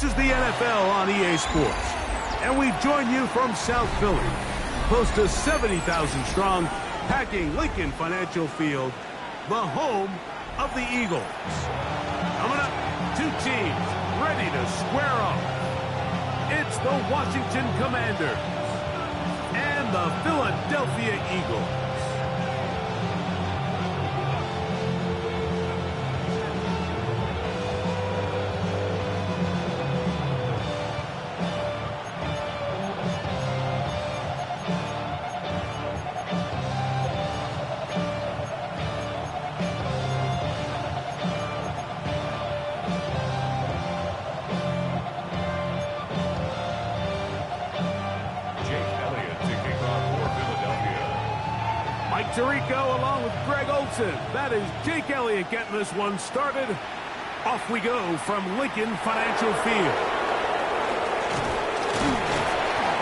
This is the NFL on EA Sports, and we join you from South Philly, close to 70,000 strong, packing Lincoln Financial Field, the home of the Eagles. Coming up, two teams ready to square off. It's the Washington Commanders and the Philadelphia Eagles. Tirico along with Greg Olsen. That is Jake Elliott getting this one started. Off we go from Lincoln Financial Field.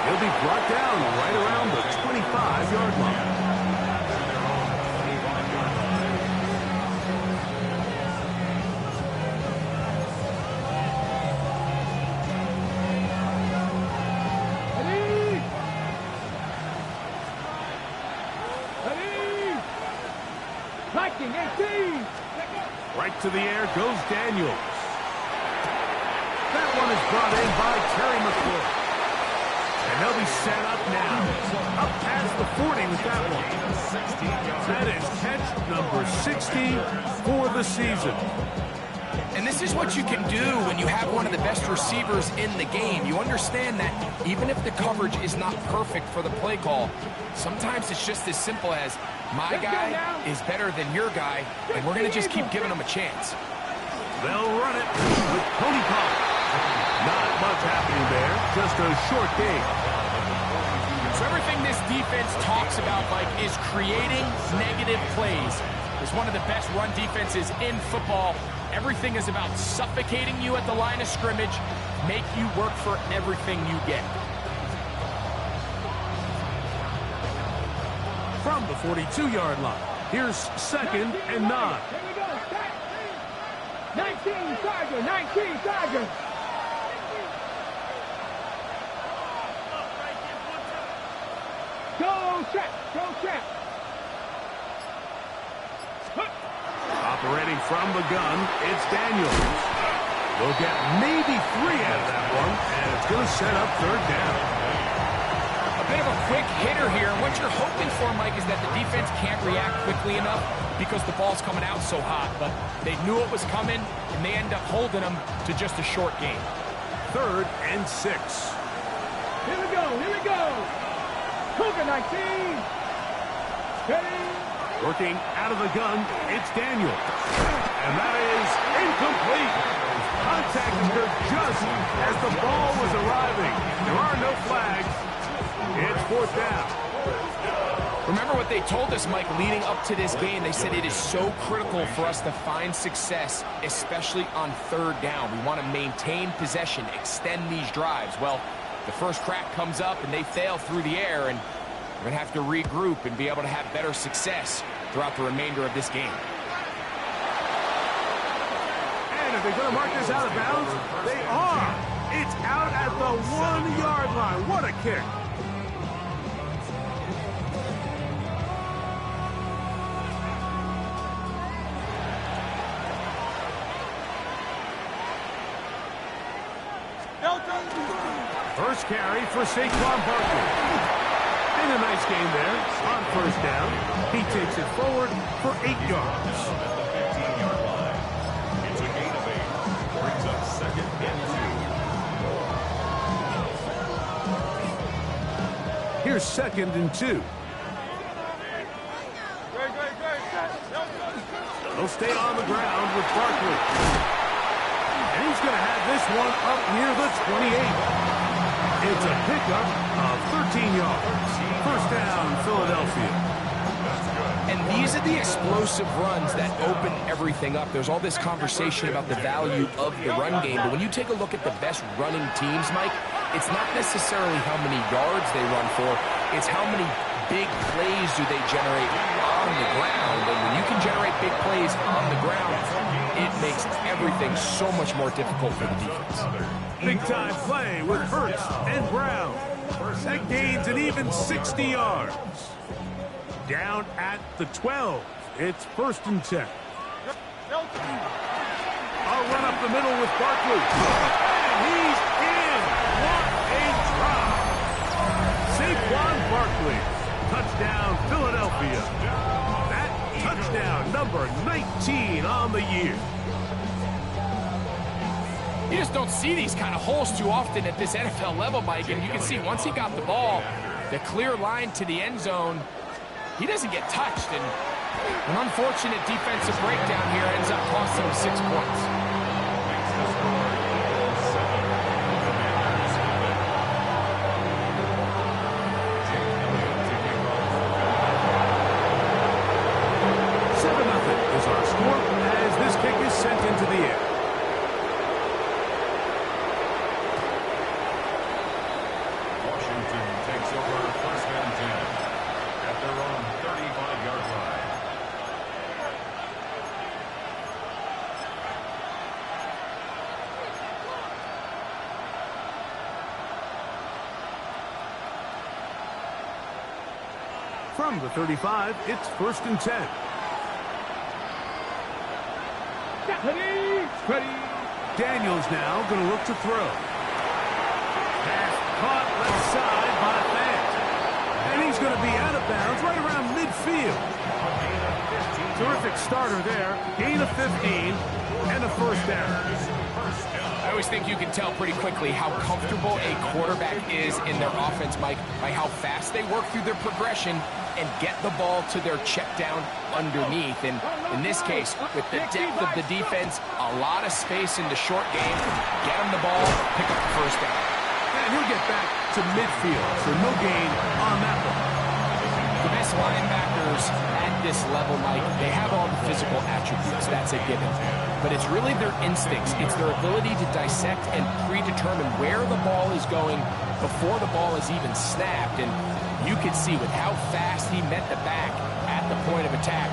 He'll be brought down right around the 25-yard line. Right to the air goes Daniels. That one is brought in by Terry McCoy. And they'll be set up now. Up past the 40 with that one. That is catch number 60 for the season. And this is what you can do when you have one of the best receivers in the game. You understand that even if the coverage is not perfect for the play call, sometimes it's just as simple as my guy is better than your guy, and we're going to just keep giving him a chance. They'll run it with Tony Pollard. Not much happening there, just a short game. So everything this defense talks about, Mike, is creating negative plays. It's one of the best run defenses in football. Everything is about suffocating you at the line of scrimmage, make you work for everything you get. From the 42-yard line, here's 2nd and 9. Here we go. 19 Chargers, 19 Chargers. Go trap, go trap. Operating from the gun, it's Daniels. They'll get maybe 3 out of that one, and it's going to set up 3rd down. A bit of a quick hitter here. What you're hoping for, Mike, is that the defense can't react quickly enough because the ball's coming out so hot. But they knew it was coming, and they end up holding them to just a short game. 3rd and 6. Here we go, here we go. Cougar 19. Ready. Working out of the gun, it's Daniels. And that is incomplete. Contact occurred just as the ball was arriving. There are no flags. It's 4th down. Remember what they told us, Mike, leading up to this game. They said it is so critical for us to find success, especially on 3rd down. We want to maintain possession, extend these drives. Well, the first crack comes up and they fail through the air, and we're going to have to regroup and be able to have better success throughout the remainder of this game. And if they're going to mark this out of bounds, they are. It's out at the 1-yard line. What a kick. First carry for Saquon Barkley. And a nice game there on 1st down. He takes it forward for 8 yards. It's a gain of 8. Brings up 2nd and 2. Here's 2nd and 2. They'll stay on the ground with Barkley. And he's going to have this one up near the 28. It's a pickup of 13 yards. 1st down, Philadelphia. And these are the explosive runs that open everything up. There's all this conversation about the value of the run game, but when you take a look at the best running teams, Mike, it's not necessarily how many yards they run for, it's how many big plays do they generate on the ground. And when you can generate big plays on the ground, it makes everything so much more difficult for the defense. Big-time play with Hurts and Brown. That gains an even 60 yards. Down at the 12. It's 1st and 10. I'll run up the middle with Barkley. And he's in. What a drop. Saquon Barkley. Touchdown, Philadelphia. That touchdown, number 19 on the year. You just don't see these kind of holes too often at this NFL level, Mike. And you can see once he got the ball, the clear line to the end zone, he doesn't get touched. And an unfortunate defensive breakdown here ends up costing him 6 points. From the 35, it's 1st and 10. Ready. Daniels now going to look to throw. Pass caught left side by Fant. And he's going to be out of bounds right around midfield. Terrific starter there. Gain of 15 and a 1st down. I always think you can tell pretty quickly how comfortable a quarterback is in their offense, Mike, by how fast they work through their progression and get the ball to their check down underneath. And in this case, with the depth of the defense, a lot of space in the short game, get him the ball, pick up the 1st down. And he'll get back to midfield, so no gain on that one. The best linebackers at this level, Mike, they have all the physical attributes. That's a given. But it's really their instincts. It's their ability to dissect and predetermine where the ball is going before the ball is even snapped. And you could see with how fast he met the back at the point of attack,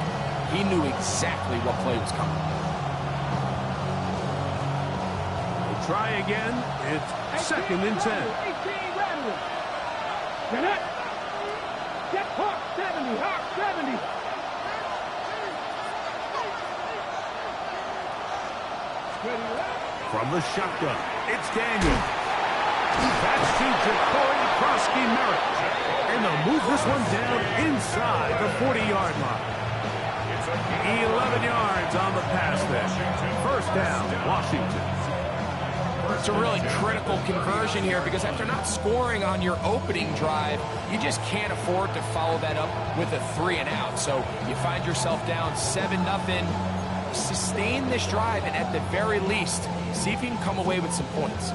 he knew exactly what play was coming. We'll try again. It's 2nd and 10. Get Hawk 70. Hawk 70. From the shotgun, it's Daniel. That's to Jacory Kroski-Merritt. And they'll move this one down inside the 40-yard line. 11 yards on the pass then. 1st down, Washington. It's a really critical conversion here because after not scoring on your opening drive, you just can't afford to follow that up with a 3 and out. So you find yourself down 7-0. Sustain this drive and at the very least, see if you can come away with some points.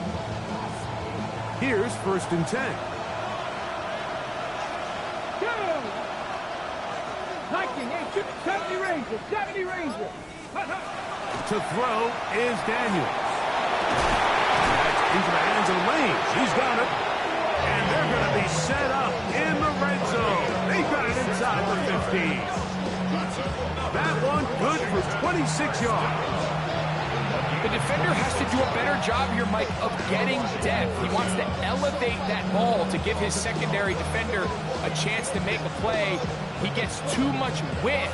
Here's 1st and 10. Go! 70 Rangers. 70 Rangers. To throw is Daniels. That's into the hands of Lane. He's got it. And they're going to be set up in the red zone. They've got it inside the 15. That one good for 26 yards. The defender has to do a better job here, Mike, of getting depth. He wants to elevate that ball to give his secondary defender a chance to make a play. He gets too much width,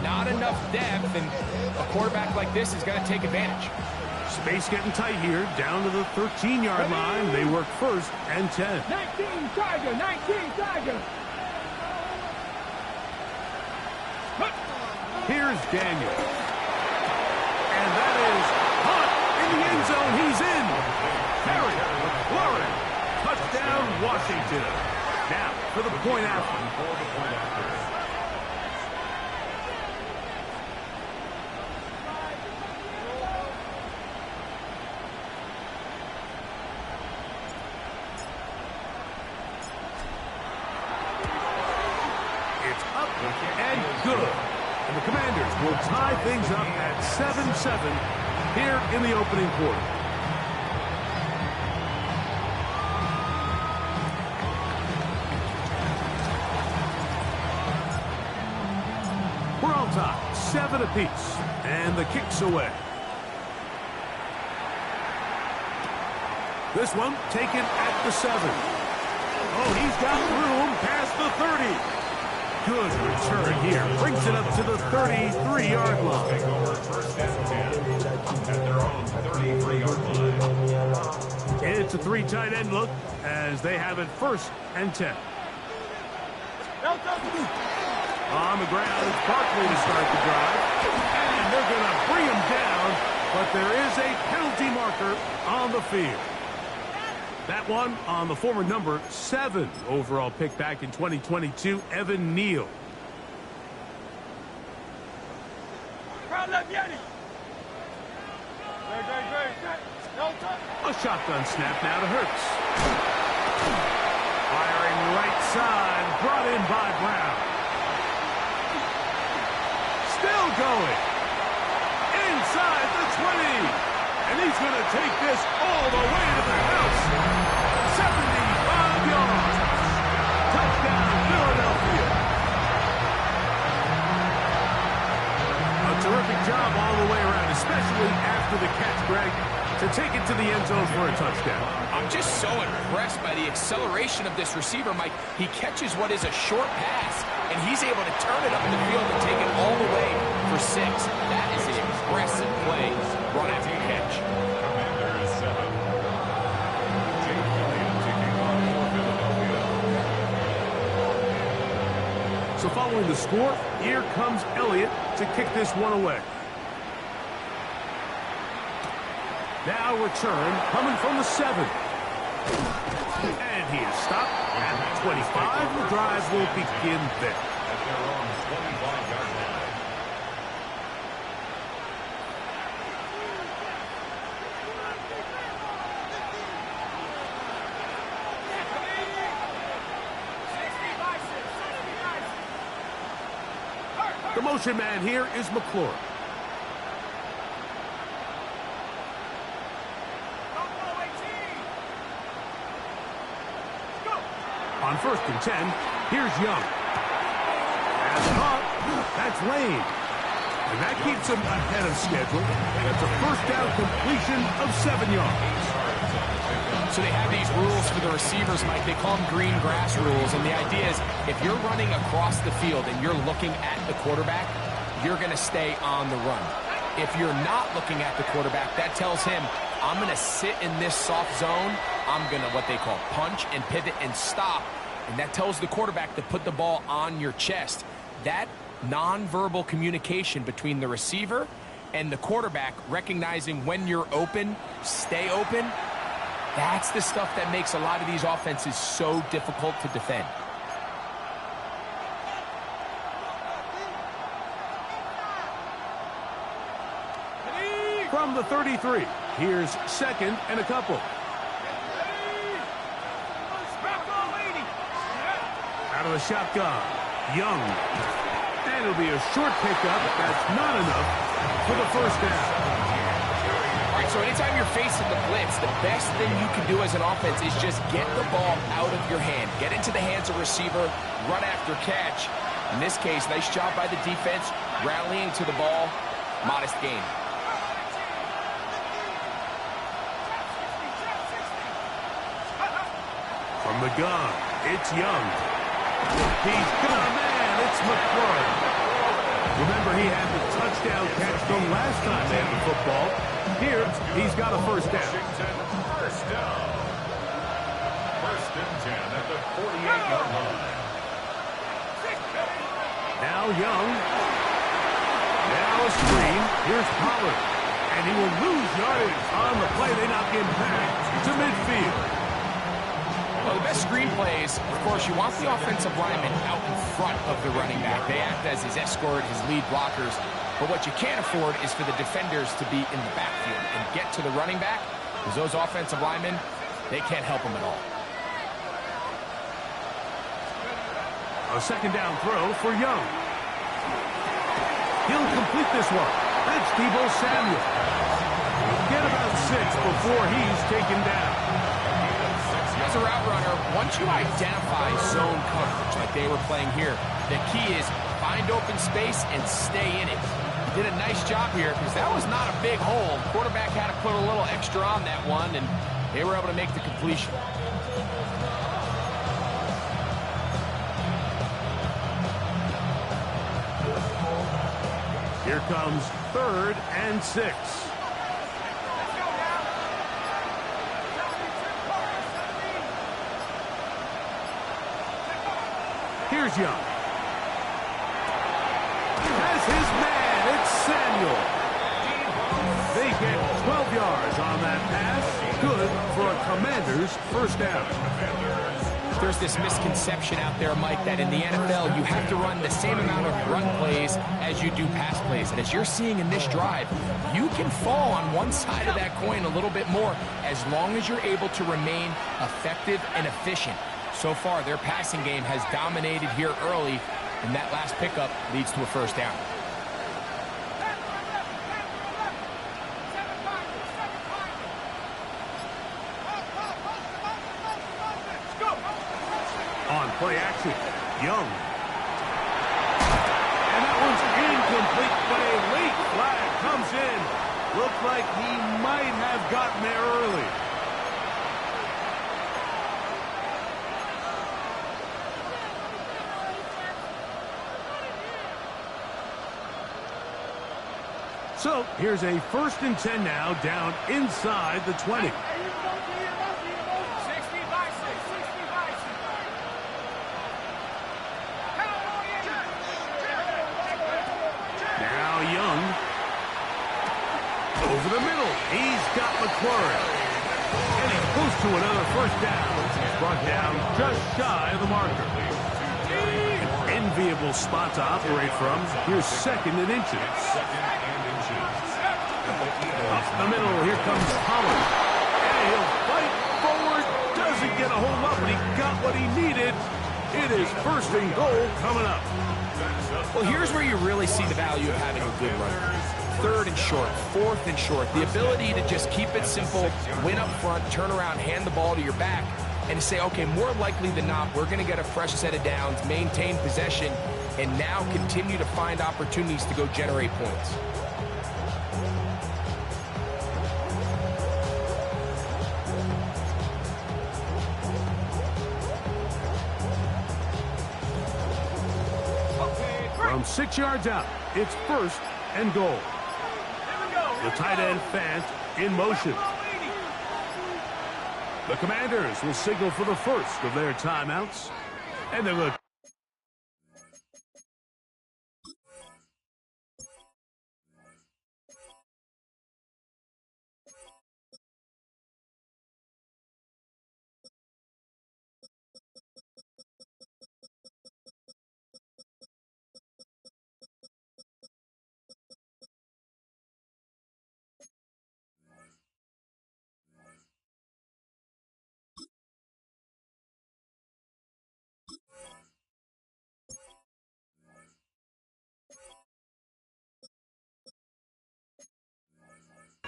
not enough depth, and a quarterback like this is going to take advantage. Space getting tight here, down to the 13-yard line. They work 1st and 10. 19 Tiger. 19 Tiger. Here's Daniel. And that is caught in the end zone. He's in. Terry McLaurin. Touchdown, Washington. Now for the point after. It's up and good. And the Commanders will tie things up at 7-7 here in the opening quarter. We're on top, 7 apiece, and the kick's away. This one taken at the 7. Oh, he's got room past the 30. Good return here. Brings it up to the 33-yard line. Take over first and 10 at their own 33-yard line. It's a 3 tight end look as they have it first and 10. On the ground, it's Barkley to start the drive. And they're going to bring him down, but there is a penalty marker on the field. That one on the former number 7 overall pick back in 2022, Evan Neal. A shotgun snap now to Hurts. Firing right side, brought in by Brown. Still going. Inside the 20. And he's going to take this all the way to the house. 75 yards. Touchdown, Philadelphia. A terrific job all the way around, especially after the catch, Greg, to take it to the end zone for a touchdown. I'm just so impressed by the acceleration of this receiver, Mike. He catches what is a short pass, and he's able to turn it up in the field and take it all the way for 6. That is an impressive play run after the catch. Commanders 7. Jake Elliott taking on for Philadelphia. So following the score, here comes Elliott to kick this one away. Now return coming from the 7. And he is stopped at the 25. The drive will begin there. At their own 25-yard line. The motion man here is McLaurin. On first and 10, here's Young. As caught, that's Lane. And that keeps him ahead of schedule. That's a first down completion of 7 yards. So they have these rules for the receivers, Mike. They call them green grass rules. And the idea is if you're running across the field and you're looking at the quarterback, you're going to stay on the run. If you're not looking at the quarterback, that tells him, I'm going to sit in this soft zone. I'm going to what they call punch and pivot and stop. And that tells the quarterback to put the ball on your chest. That nonverbal communication between the receiver and the quarterback, recognizing when you're open, stay open, that's the stuff that makes a lot of these offenses so difficult to defend. From the 33, here's second and a couple. Out of the shotgun, Young. And it'll be a short pickup. That's not enough for the first down. All right, so anytime you're facing the blitz, the best thing you can do as an offense is just get the ball out of your hand. Get into the hands of receiver, run after catch. In this case, nice job by the defense, rallying to the ball, modest gain. From the gun, it's Young. He's got a man. It's McLaurin. Remember, he had the touchdown catch the last time they had the football. Here, he's got a first down. First down. First and 10 at the 48-yard line. Now Young. Now a screen. Here's Pollard. And he will lose yardage on the play. They knock him back to midfield. Well, the best screen plays, of course, you want the offensive lineman out in front of the running back. They act as his escort, his lead blockers. But what you can't afford is for the defenders to be in the backfield and get to the running back, because those offensive linemen, they can't help them at all. A second down throw for Young. He'll complete this one. That's Deebo Samuel. Get about 6 before he's taken down. As a route runner, once you identify zone coverage like they were playing here, the key is find open space and stay in it. He did a nice job here because that was not a big hole. Quarterback had to put a little extra on that one, and They were able to make the completion. Here comes 3rd and 6. Here's Young. Has his man. It's Samuel. They get 12 yards on that pass. Good for a Commanders first down. There's this misconception out there, Mike, that in the NFL you have to run the same amount of run plays as you do pass plays. And as you're seeing in this drive, you can fall on one side of that coin a little bit more as long as you're able to remain effective and efficient. So far, their passing game has dominated here early, and that last pickup leads to a first down. On play action, Young. And that one's incomplete, but a late flag comes in. Looked like he might have gotten there early. So here's a 1st and 10 now, down inside the 20. Now Young. Over the middle. He's got McLaurin. Getting close to another first down. He's brought down just shy of the marker. An enviable spot to operate from. Here's 2nd and inches. Up the middle, here comes Pollard. And he'll fight forward. Doesn't get a whole lot, but he got what he needed. It is 1st and goal coming up. Well, here's where you really see the value of having a good runner. 3rd and short, 4th and short. The ability to just keep it simple, win up front, turn around, hand the ball to your back, and say, okay, more likely than not, we're going to get a fresh set of downs, maintain possession, and now continue to find opportunities to go generate points. From 6 yards out, it's 1st and goal. The tight end Fant in motion. The Commanders will signal for the first of their timeouts. And they look.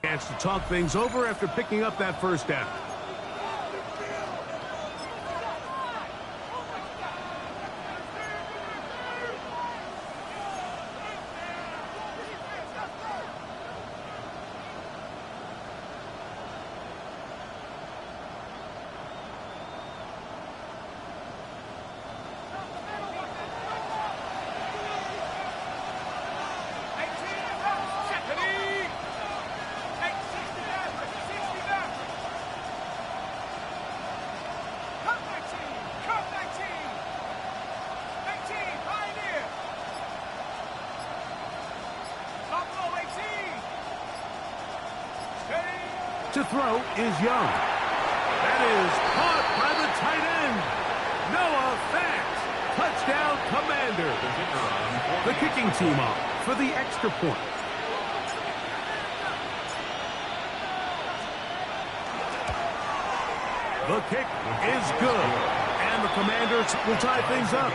Chance to talk things over after picking up that first down. To throw is Young. That is caught by the tight end. Noah Fant. Touchdown, Commander. The kicking team off for the extra point. The kick is good. And the Commanders will tie things up.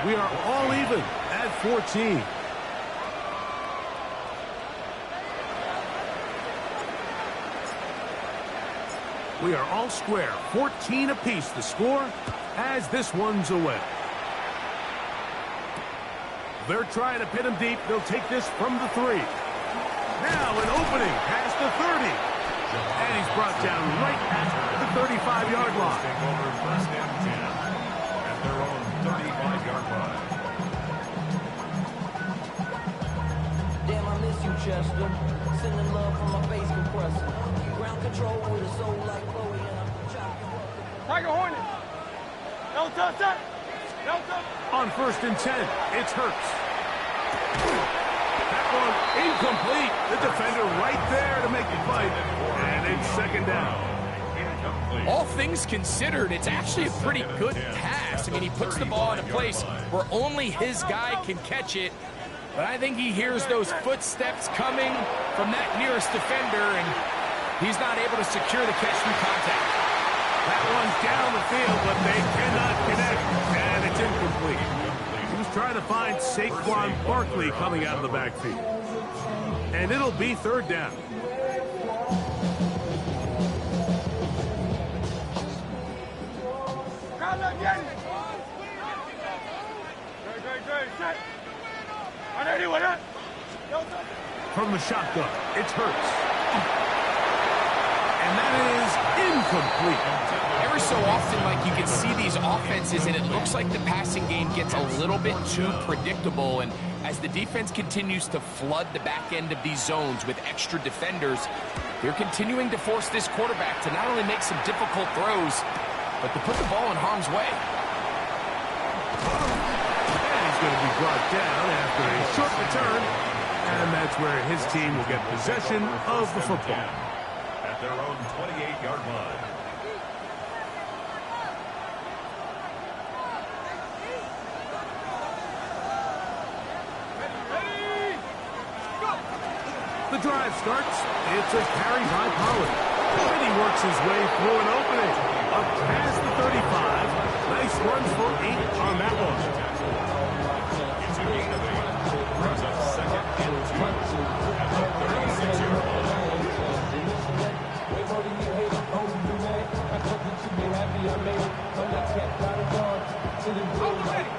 We are all even at 14. We are all square, 14 apiece the score as this one's away. They're trying to pin him deep. They'll take this from the 3. Now an opening past the 30. And he's brought down right at 35-yard line. Take over first and 10 at their own 35-yard line. Damn, I miss you, Chester. Sending love from my bass compressor. Ground control with a soul like Chloe, and I'm chopping up. Tiger Hornet. No touch that. No touch. On first and 10, it's Hurts. That one incomplete. The defender right there to make the fight. And it's second down. Incomplete. All things considered, it's actually a pretty good pass. I mean, he puts the ball in a place where only his guy can catch it. But I think he hears those footsteps coming from that nearest defender, and he's not able to secure the catch through contact. That one's down the field, but they cannot connect, and it's incomplete. He was trying to find Saquon Barkley coming out of the backfield. And it'll be third down. From the shotgun, it's Hurts. And that is incomplete. Every so often, Mike, you can see these offenses, and it looks like the passing game gets a little bit too predictable. And as the defense continues to flood the back end of these zones with extra defenders, they're continuing to force this quarterback to not only make some difficult throws, but to put the ball in harm's way. And he's going to be brought down after a short return. And that's where his team will get possession of the football. At their own 28-yard line. The drive starts. It's a carry by Pollard. And he works his way through an opening. Up past the 35. Nice runs for 8 on that one. It's a gain of 8. Brings up second and 2 at the 36-yard line.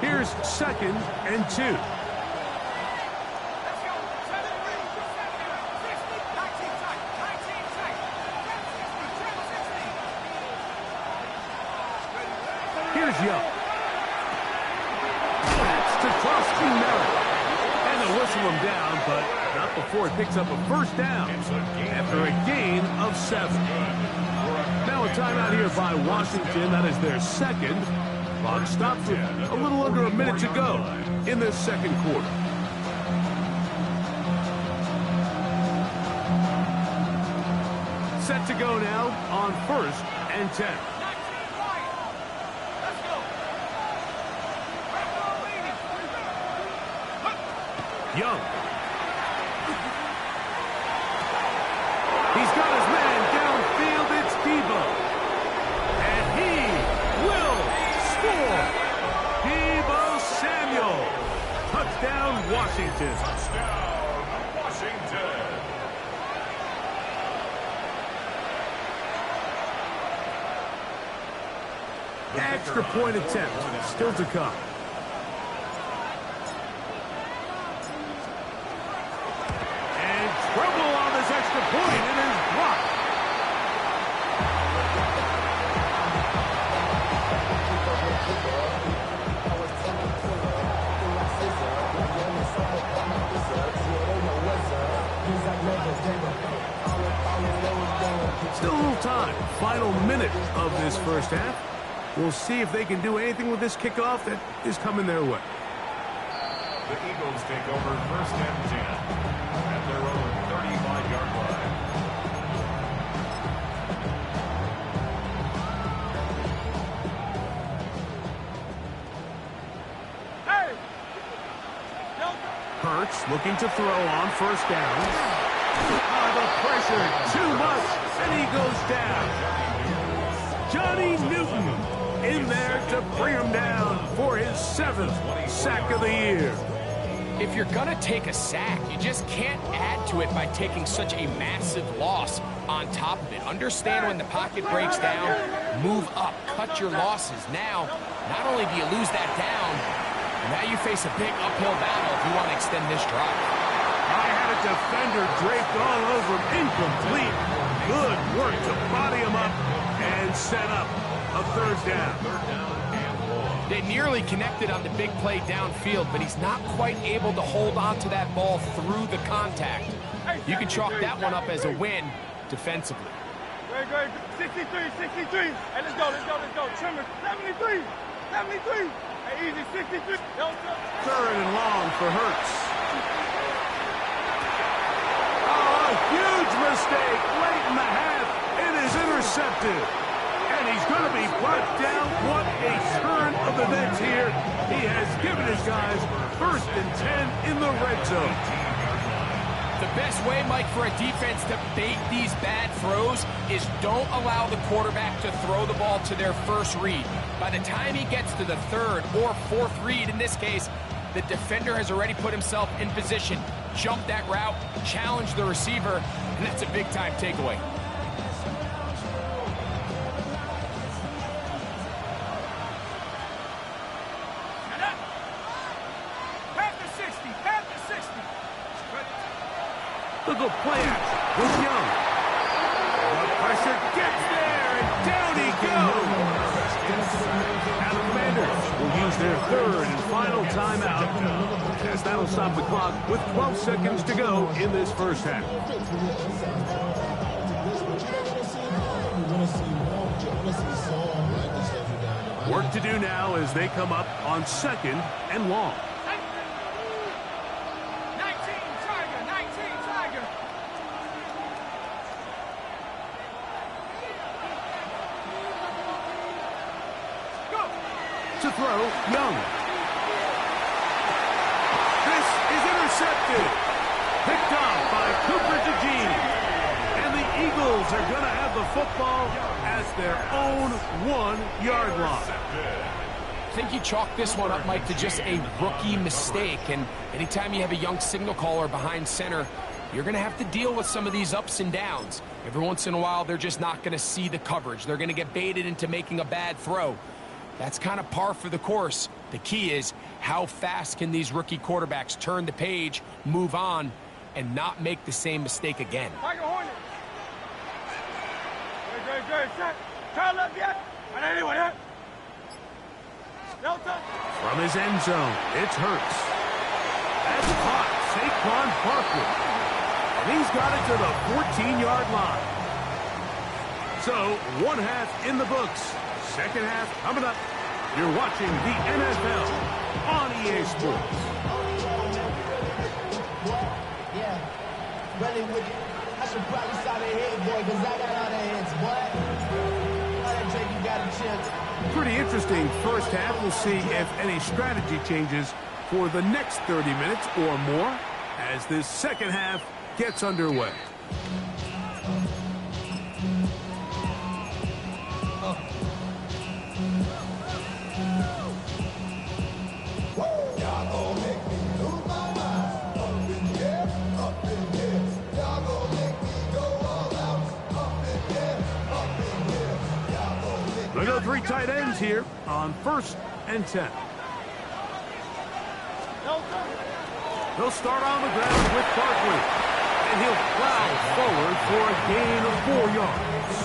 Here's second and 2. Here's Young. That's to Trosky Merritt. And they'll whistle him down, but not before he picks up a first down after a gain of 7. Now a timeout here by Washington. That is their second. Clock stopped with a little under a minute to go in this second quarter. Set to go now on first and 10. Young. He's got his man downfield. It's Debo. And he will score. Debo Samuel. Touchdown, Washington. Touchdown, Washington. Extra point attempt still to come. And trouble on this extra point. It is blocked. Still a little time. Final minute of this first half. We'll see if they can do anything with this kickoff that is coming their way. The Eagles take over first and 10 at their own 35-yard line. Hurts looking to throw on first down. The pressure, too much, and he goes down. Johnny Newton in there to bring him down for his 7th sack of the year. If you're going to take a sack, you just can't add to it by taking such a massive loss on top of it. Understand when the pocket breaks down, move up, cut your losses. Now, not only do you lose that down, now you face a big uphill battle if you want to extend this drive. I had a defender draped all over him. Incomplete. Good work to body him up and set up a third down. They nearly connected on the big play downfield, but he's not quite able to hold on to that ball through the contact. You can chalk that one up as a win defensively. Great. 63. Hey, let's go. Trimmer, 73. Hey, easy, 63. Third and long for Hurts. Oh, a huge mistake late in the half. It is intercepted. And he's going to be brought down. What a turn of events here. He has given his guys 1st and 10 in the red zone. The best way, Mike, for a defense to bait these bad throws is don't allow the quarterback to throw the ball to their first read. By the time he gets to the 3rd or 4th read, in this case, the defender has already put himself in position, jumped that route, challenged the receiver, and that's a big-time takeaway. Look at play action with Young. The pressure gets there, and down he goes. Now the Commanders will use their 3rd and final timeout, as that'll stop the clock with 12 seconds to go in this first half. Work to do now as they come up on 2nd and long. To throw, Young. This is intercepted. Picked off by Cooper DeJean. And the Eagles are going to have the football as their own 1-yard line. I think you chalk this one up, Mike, to just a rookie mistake. And anytime you have a young signal caller behind center, you're going to have to deal with some of these ups and downs. Every once in a while, they're just not going to see the coverage. They're going to get baited into making a bad throw. That's kind of par for the course. The key is how fast can these rookie quarterbacks turn the page, move on, and not make the same mistake again. Tiger Hornet. Great. Turn left yet. And anyway, From his end zone, it's Hurts. That's caught. Saquon Barkley. And he's got it to the 14-yard line. So, 1 half in the books. 2nd half coming up. You're watching the NFL on EA Sports. Yeah, really with it. I should probably start a hit, boy, because I got all the hits, boy. All that Drake, you got a chip. Pretty interesting first half. We'll see if any strategy changes for the next 30 minutes or more as this 2nd half gets underway. Look at the 3 tight ends here on 1st and 10. He'll start on the ground with Barkley, and he'll plow forward for a gain of 4 yards.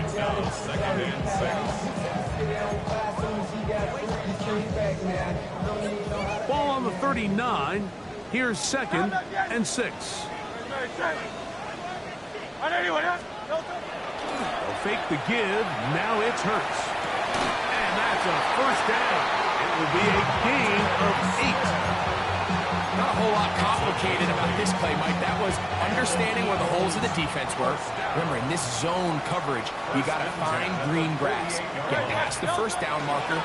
It's now 2nd and 6. Ball on the 39. Here's 2nd and 6. They'll fake the give. Now it's Hurts. And that's a 1st down. It will be a gain of 8. Not a whole lot complicated about this play, Mike. That was understanding where the holes of the defense were. Remember, in this zone coverage, you got to find green grass. Get past the 1st down marker.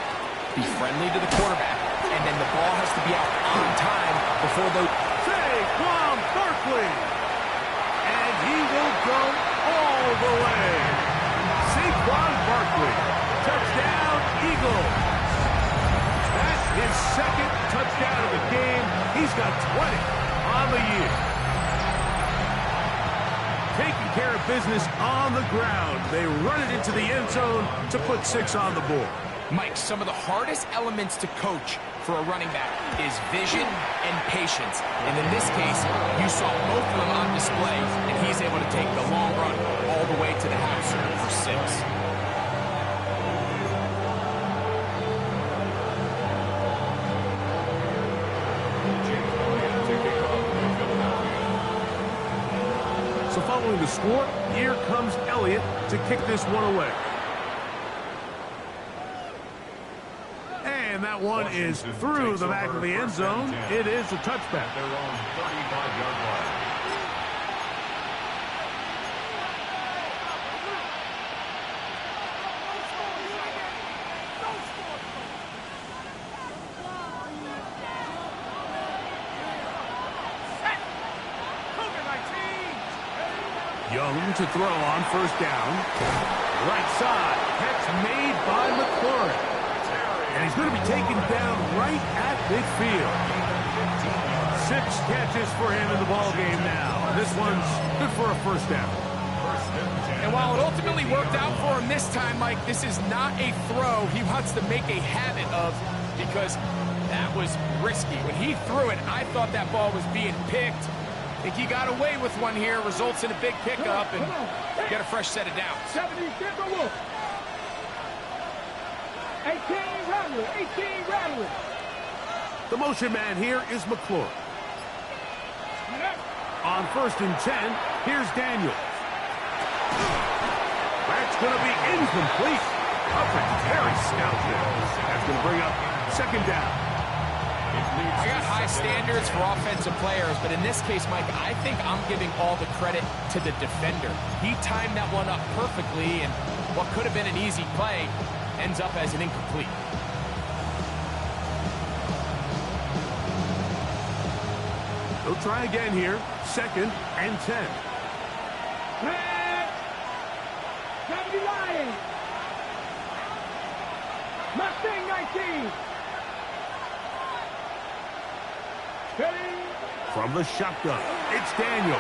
Be friendly to the quarterback. And then the ball has to be out on time before the... Saquon Barkley. And he will go all the way. Saquon Barkley. Touchdown, Eagles. That's his 2nd touchdown of the game. He's got 20 on the year. Taking care of business on the ground. They run it into the end zone to put 6 on the board. Mike, some of the hardest elements to coach for a running back is vision and patience. And in this case, you saw both of them on display, and he's able to take the long run all the way to the house for 6. So following the score, here comes Elliott to kick this one away. And that one is through the back of the end zone. It is a touchback. Their own 35-yard line. Young to throw on first down. Right side. Catch made by McLaurin. And he's going to be taken down right at midfield. 6 catches for him in the ballgame now. This one's good for a first down. And while it ultimately worked out for him this time, Mike, this is not a throw he wants to make a habit of, because that was risky. When he threw it, I thought that ball was being picked. I think he got away with one here, results in a big pickup, and get a fresh set of downs. 70, 18 Rattler, 18 Rattler. The motion man here is McLaurin. On first and 10, here's Daniels. That's going to be incomplete. Up and Terry scout there. That's going to bring up second down. I got high standards for offensive players, but in this case, Mike, I think I'm giving all the credit to the defender. He timed that one up perfectly, and what could have been an easy play ends up as an incomplete. They'll try again here. Second and 10. Pass. 70 Lions. Mustang 19. From the shotgun, it's Daniel.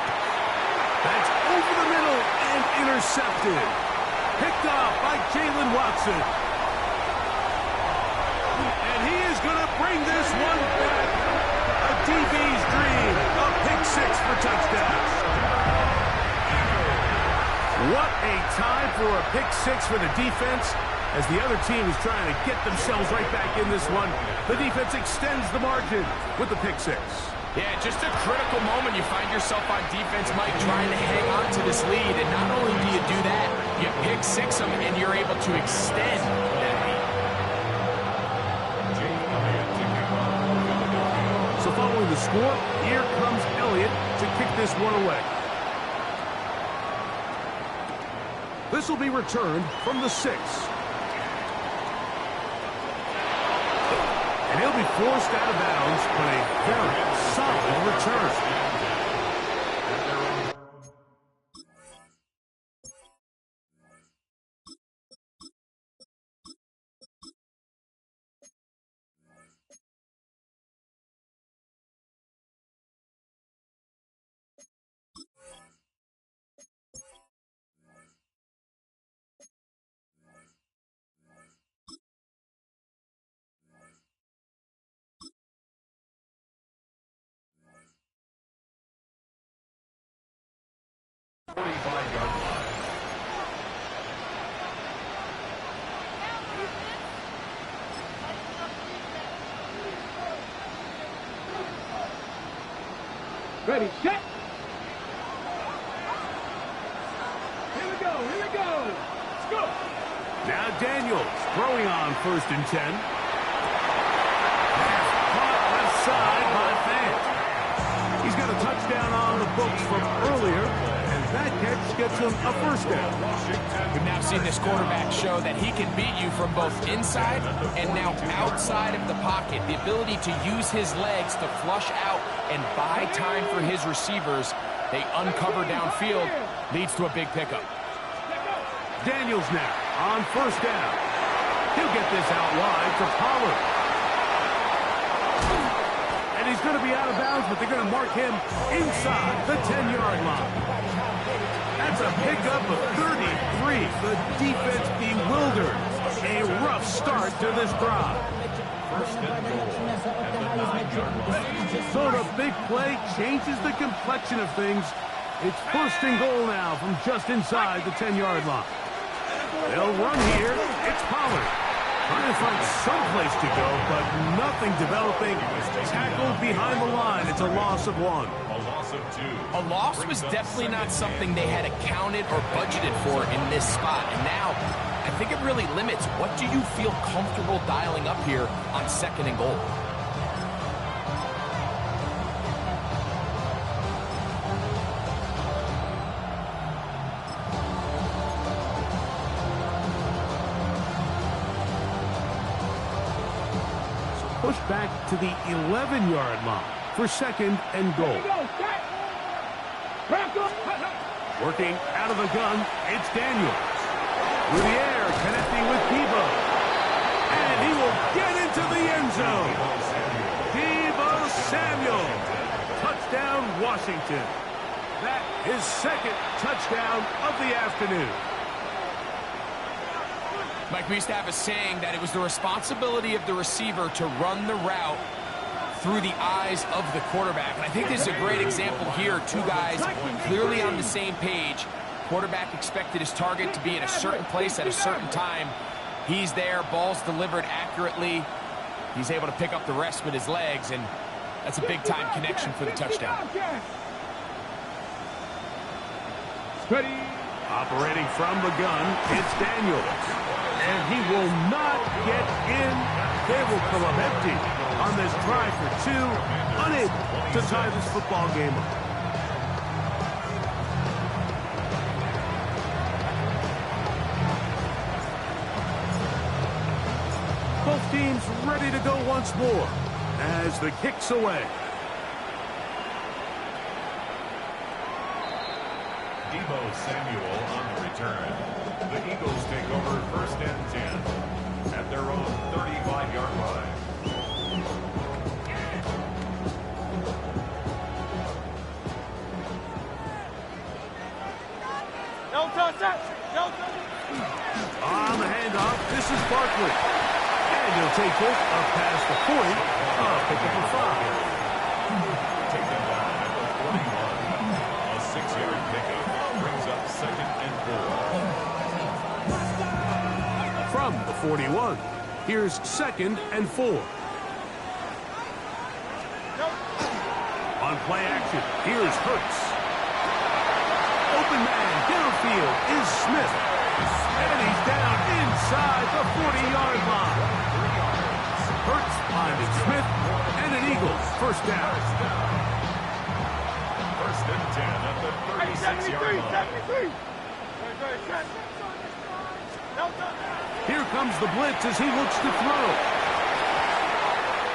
That's over the middle and intercepted. Picked off by Jalen Watson. And he is going to bring this one back. A DB's dream. A pick 6 for touchdowns. What a time for a pick 6 for the defense. As the other team is trying to get themselves right back in this one, the defense extends the margin with the pick 6. Yeah, just a critical moment. You find yourself on defense, Mike, trying to hang on to this lead. And not only do you do that, you pick 6 them, and you're able to extend that lead. So following the score, here comes Elliott to kick this one away. This will be returned from the 6. And he'll be forced out of bounds, but a very solid return. Ready, set. Here we go, here we go. Let's go. Now Daniels throwing on first and 10. Caught left side by Fant. He's got a touchdown on the books from earlier, and that catch gets him a first down. We've now seen this quarterback show that he can beat you from both inside and now outside of the pocket. The ability to use his legs to flush out and buy time for his receivers. They uncover downfield, leads to a big pickup. Daniels now on first down. He'll get this out wide to Pollard. And he's going to be out of bounds, but they're going to mark him inside the 10-yard line. That's a pickup of 33. The defense bewildered. A rough start to this drive. first and goal at the 9-yard line. So the big play changes the complexion of things. It's first and goal now from just inside the 10-yard line. They'll run here. It's Pollard. Trying to find some place to go, but nothing developing. Tackled behind the line. It's a loss of 1. A loss of 2. A loss was definitely not something they had accounted or budgeted for in this spot. And now, I think it really limits what do you feel comfortable dialing up here on second and goal. Push back to the 11-yard line for second and goal. Working out of the gun, it's Daniels. Through the air, connecting with Deebo. And he will get into the end zone. Deebo Samuel. Touchdown, Washington. That is second touchdown of the afternoon. Mike, we used to have a saying that it was the responsibility of the receiver to run the route through the eyes of the quarterback. And I think this is a great example here. Two guys clearly on the same page. Quarterback expected his target to be in a certain place at a certain time. He's there, ball's delivered accurately. He's able to pick up the rest with his legs, and that's a big-time connection for the touchdown. Operating from the gun, it's Daniels. And he will not get in. They will come up empty on this try for 2, unable to tie this football game up. Both teams ready to go once more as the kick's away. Deebo Samuel on the return. The Eagles take over first and 10 at their own 35-yard line. On the handoff, this is Barkley. And he'll take it up past the 40. Pick up a 5. Taken down at the 41. A 6-yard pickup brings up second and 4. From the 41, here's second and 4. On play action, here's Hurts. Open man downfield is Smith. And he's down inside the 40-yard line. Hurts finding Smith, and an Eagles first down. First and 10 at the 36-yard line. Here comes the blitz as he looks to throw.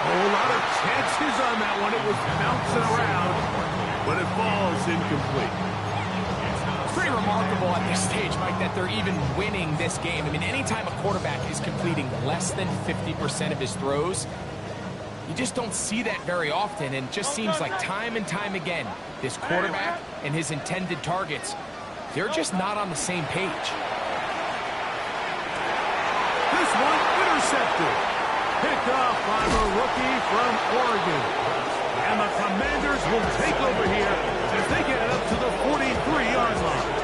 Oh, a lot of chances on that one. It was bouncing around, but it falls incomplete. It's pretty remarkable at this stage, Mike, that they're even winning this game. I mean, anytime a quarterback is completing less than 50% of his throws, you just don't see that very often, and it just seems like time and time again, this quarterback and his intended targets, they're just not on the same page. This one intercepted. Picked off by the rookie from Oregon. And the Commanders will take over here as they get it up to the 43-yard line.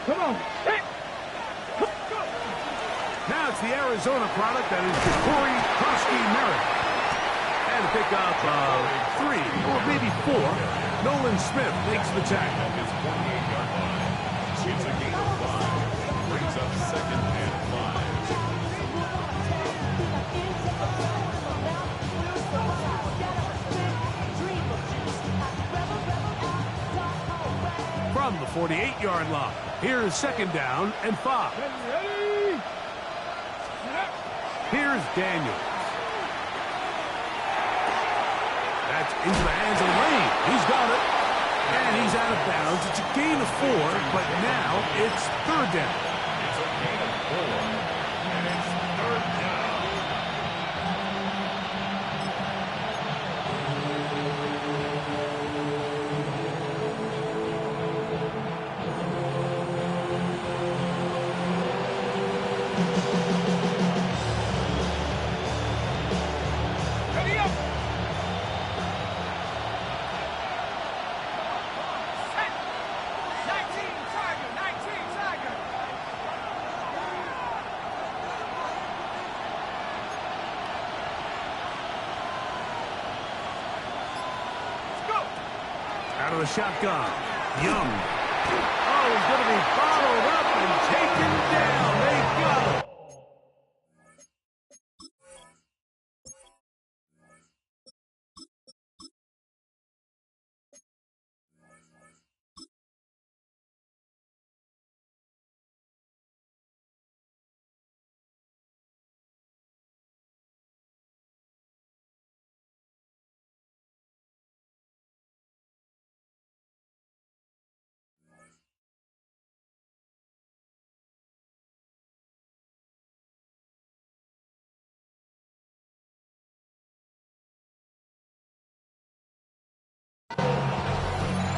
Come on. Now it's the Arizona product that is Ja'Cory Krosky-Merritt. And a pickup of 3 or maybe 4. Nolan Smith makes the tackle. At his 48-yard line. It's a gain of 5. Brings up second and 5. From the 48-yard line, here's second down and 5. Here's Daniels. That's into the hands of Lane. He's got it. And he's out of bounds. It's a gain of 4, but now it's third down. It's a gain of 4, and it's third down. Out of the shotgun. Young. Oh, he's going to be followed up and taken down. They've got him.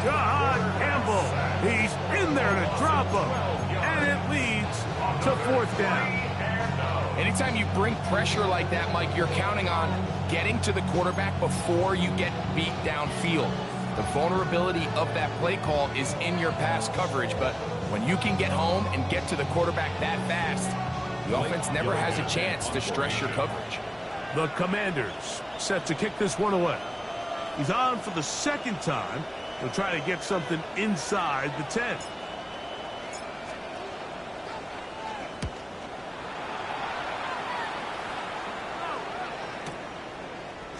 Jahan Campbell. He's in there to drop him. And it leads to fourth down. Anytime you bring pressure like that, Mike, you're counting on getting to the quarterback before you get beat downfield. The vulnerability of that play call is in your pass coverage, but when you can get home and get to the quarterback that fast, the offense never has a chance to stress your coverage. The Commanders set to kick this one away. He's on for the second time. He'll try to get something inside the 10.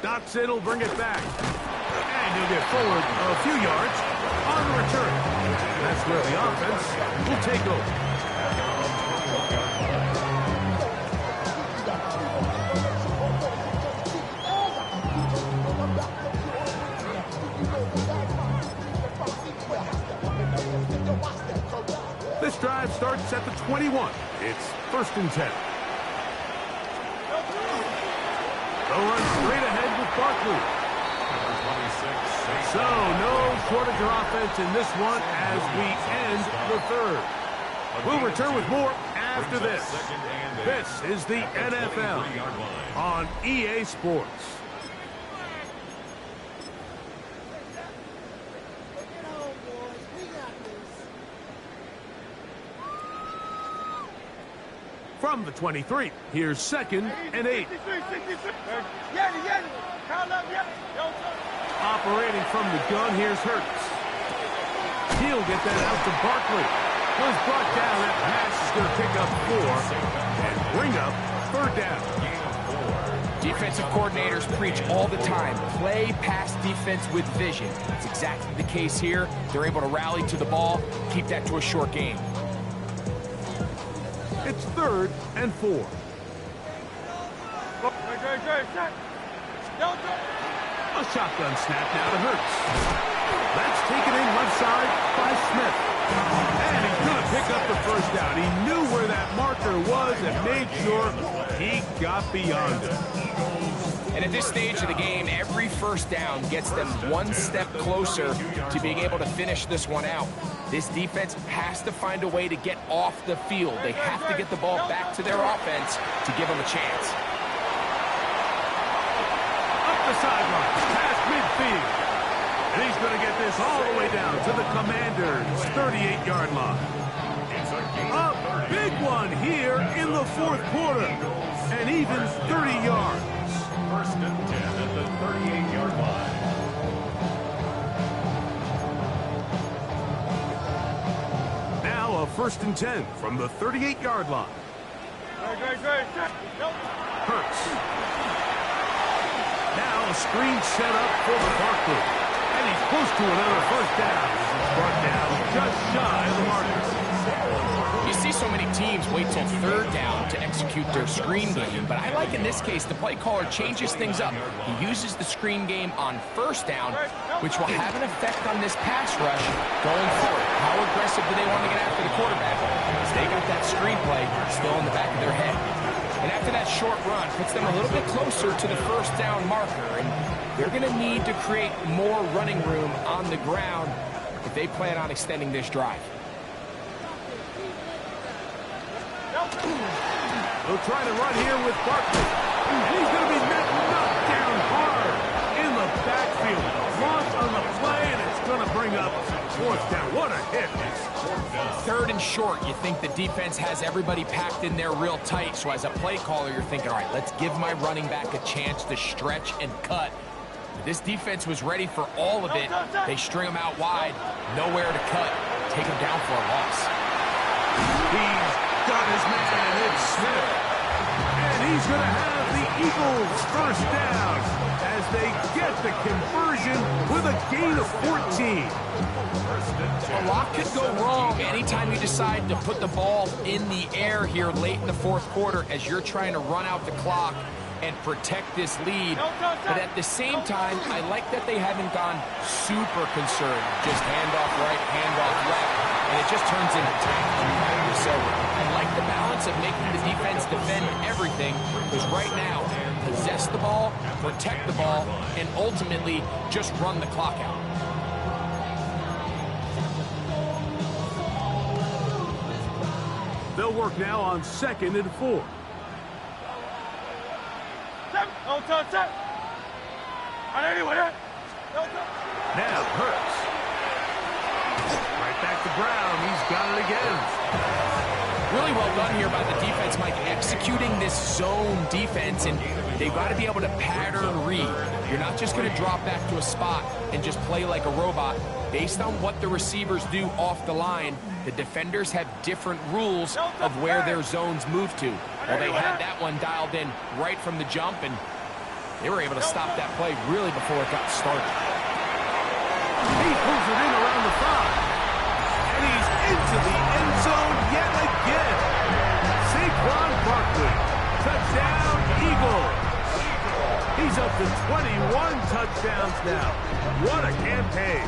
Dotson will bring it back. And he'll get forward a few yards on the return. That's where the offense will take over. This drive starts at the 21. It's first and 10. They'll run straight ahead with Barkley. So no shortage of offense in this one as we end the third. We'll return with more after this. This is the NFL on EA Sports. From the 23, here's second and 8. Operating from the gun, here's Hurts. He'll get that out to Barkley. Was brought down. That pass is going to pick up 4 and bring up third down. Defensive coordinators preach all the time, play pass defense with vision. It's exactly the case here. They're able to rally to the ball, keep that to a short game. It's third and 4. A shotgun snap now to Hurts. That's taken in left side by Smith. And he's going to pick up the first down. He knew where that marker was and made sure he got beyond it. And at this stage of the game, every first down gets them one step closer to being able to finish this one out. This defense has to find a way to get off the field. They have to get the ball back to their offense to give them a chance. Up the sidelines, past midfield. And he's going to get this all the way down to the Commanders' 38-yard line. A big one here in the fourth quarter. And even 30 yards. First and 10 at the 38-yard line. Now a first and 10 from the 38-yard line. Hurts. Now a screen set up for the Barkley. And he's close to another first down. This is brought down just shy of the marker. You see so many teams teams wait till third down to execute their screen game, but I like in this case the play caller changes things up. He uses the screen game on first down, which will have an effect on this pass rush going forward. How aggressive do they want to get after the quarterback? Because they got that screenplay still in the back of their head. And after that short run, puts them a little bit closer to the first down marker, and they're going to need to create more running room on the ground if they plan on extending this drive. They'll try to run here with Barkley. He's going to be knocked down hard in the backfield. Launch on the play, and it's going to bring up fourth down. What a hit. Third and short, you think the defense has everybody packed in there real tight, so as a play caller, you're thinking, all right, let's give my running back a chance to stretch and cut. But this defense was ready for all of it. They string him out wide, nowhere to cut, take him down for a loss. He's got his man, it's Smith. And he's going to have the Eagles first down as they get the conversion with a gain of 14. A lot could go wrong anytime you decide to put the ball in the air here late in the fourth quarter as you're trying to run out the clock and protect this lead. But at the same time, I like that they haven't gone super concerned. Just handoff right, handoff left, and it just turns into tackling practice. So I like the balance of making the defense defend everything, because right now, possess the ball, protect the ball, and ultimately just run the clock out. They'll work now on 2nd and 4. Now Hurts. Right back to Brown. He's got it again. Really well done here by the defense, Mike, executing this zone defense, and they've got to be able to pattern read. You're not just going to drop back to a spot and just play like a robot. Based on what the receivers do off the line, the defenders have different rules of where their zones move to. Well, they had that one dialed in right from the jump, and they were able to stop that play really before it got started. He pulls it in around the 5. And he's into the end zone yet again. Saquon Barkley. Touchdown, Eagles. He's up to 21 touchdowns now. What a campaign.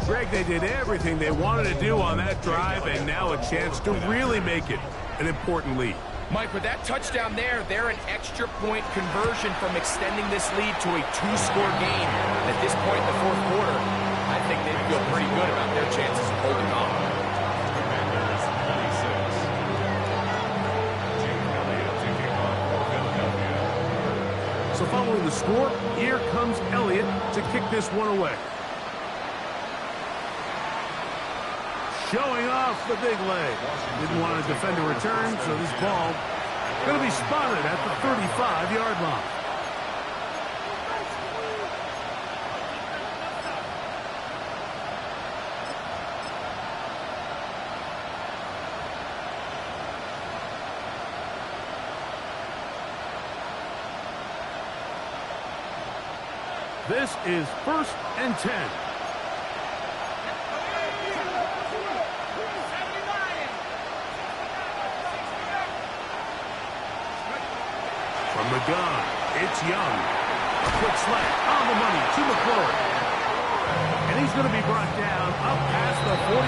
Greg, they did everything they wanted to do on that drive, and now a chance to really make it an important lead. Mike, with that touchdown there, they're an extra point conversion from extending this lead to a 2-score game. At this point in the fourth quarter, I think they feel pretty good about their chances of holding on. Commanders 26. Jake Elliott taking on Philadelphia. So following the score, here comes Elliott to kick this one away. Showing off the big leg. Didn't want to defend a return, so this ball going to be spotted at the 35-yard line. This is 1st and 10. From the gun, it's Young. A quick slant on the money to McClure. And he's going to be brought down up past the 45.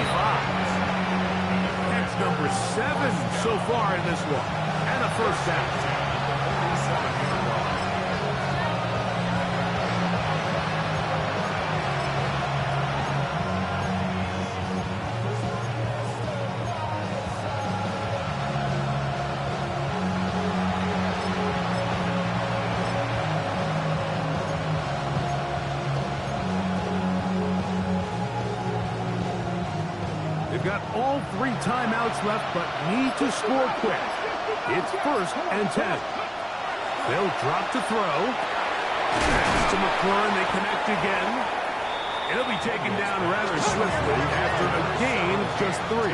That's number 7 so far in this one. And a first down. They've got all 3 timeouts left, but need to score quick. It's 1st and 10. They'll drop to throw. Pass to McLaurin. They connect again. It'll be taken down rather swiftly after a gain of just 3. 4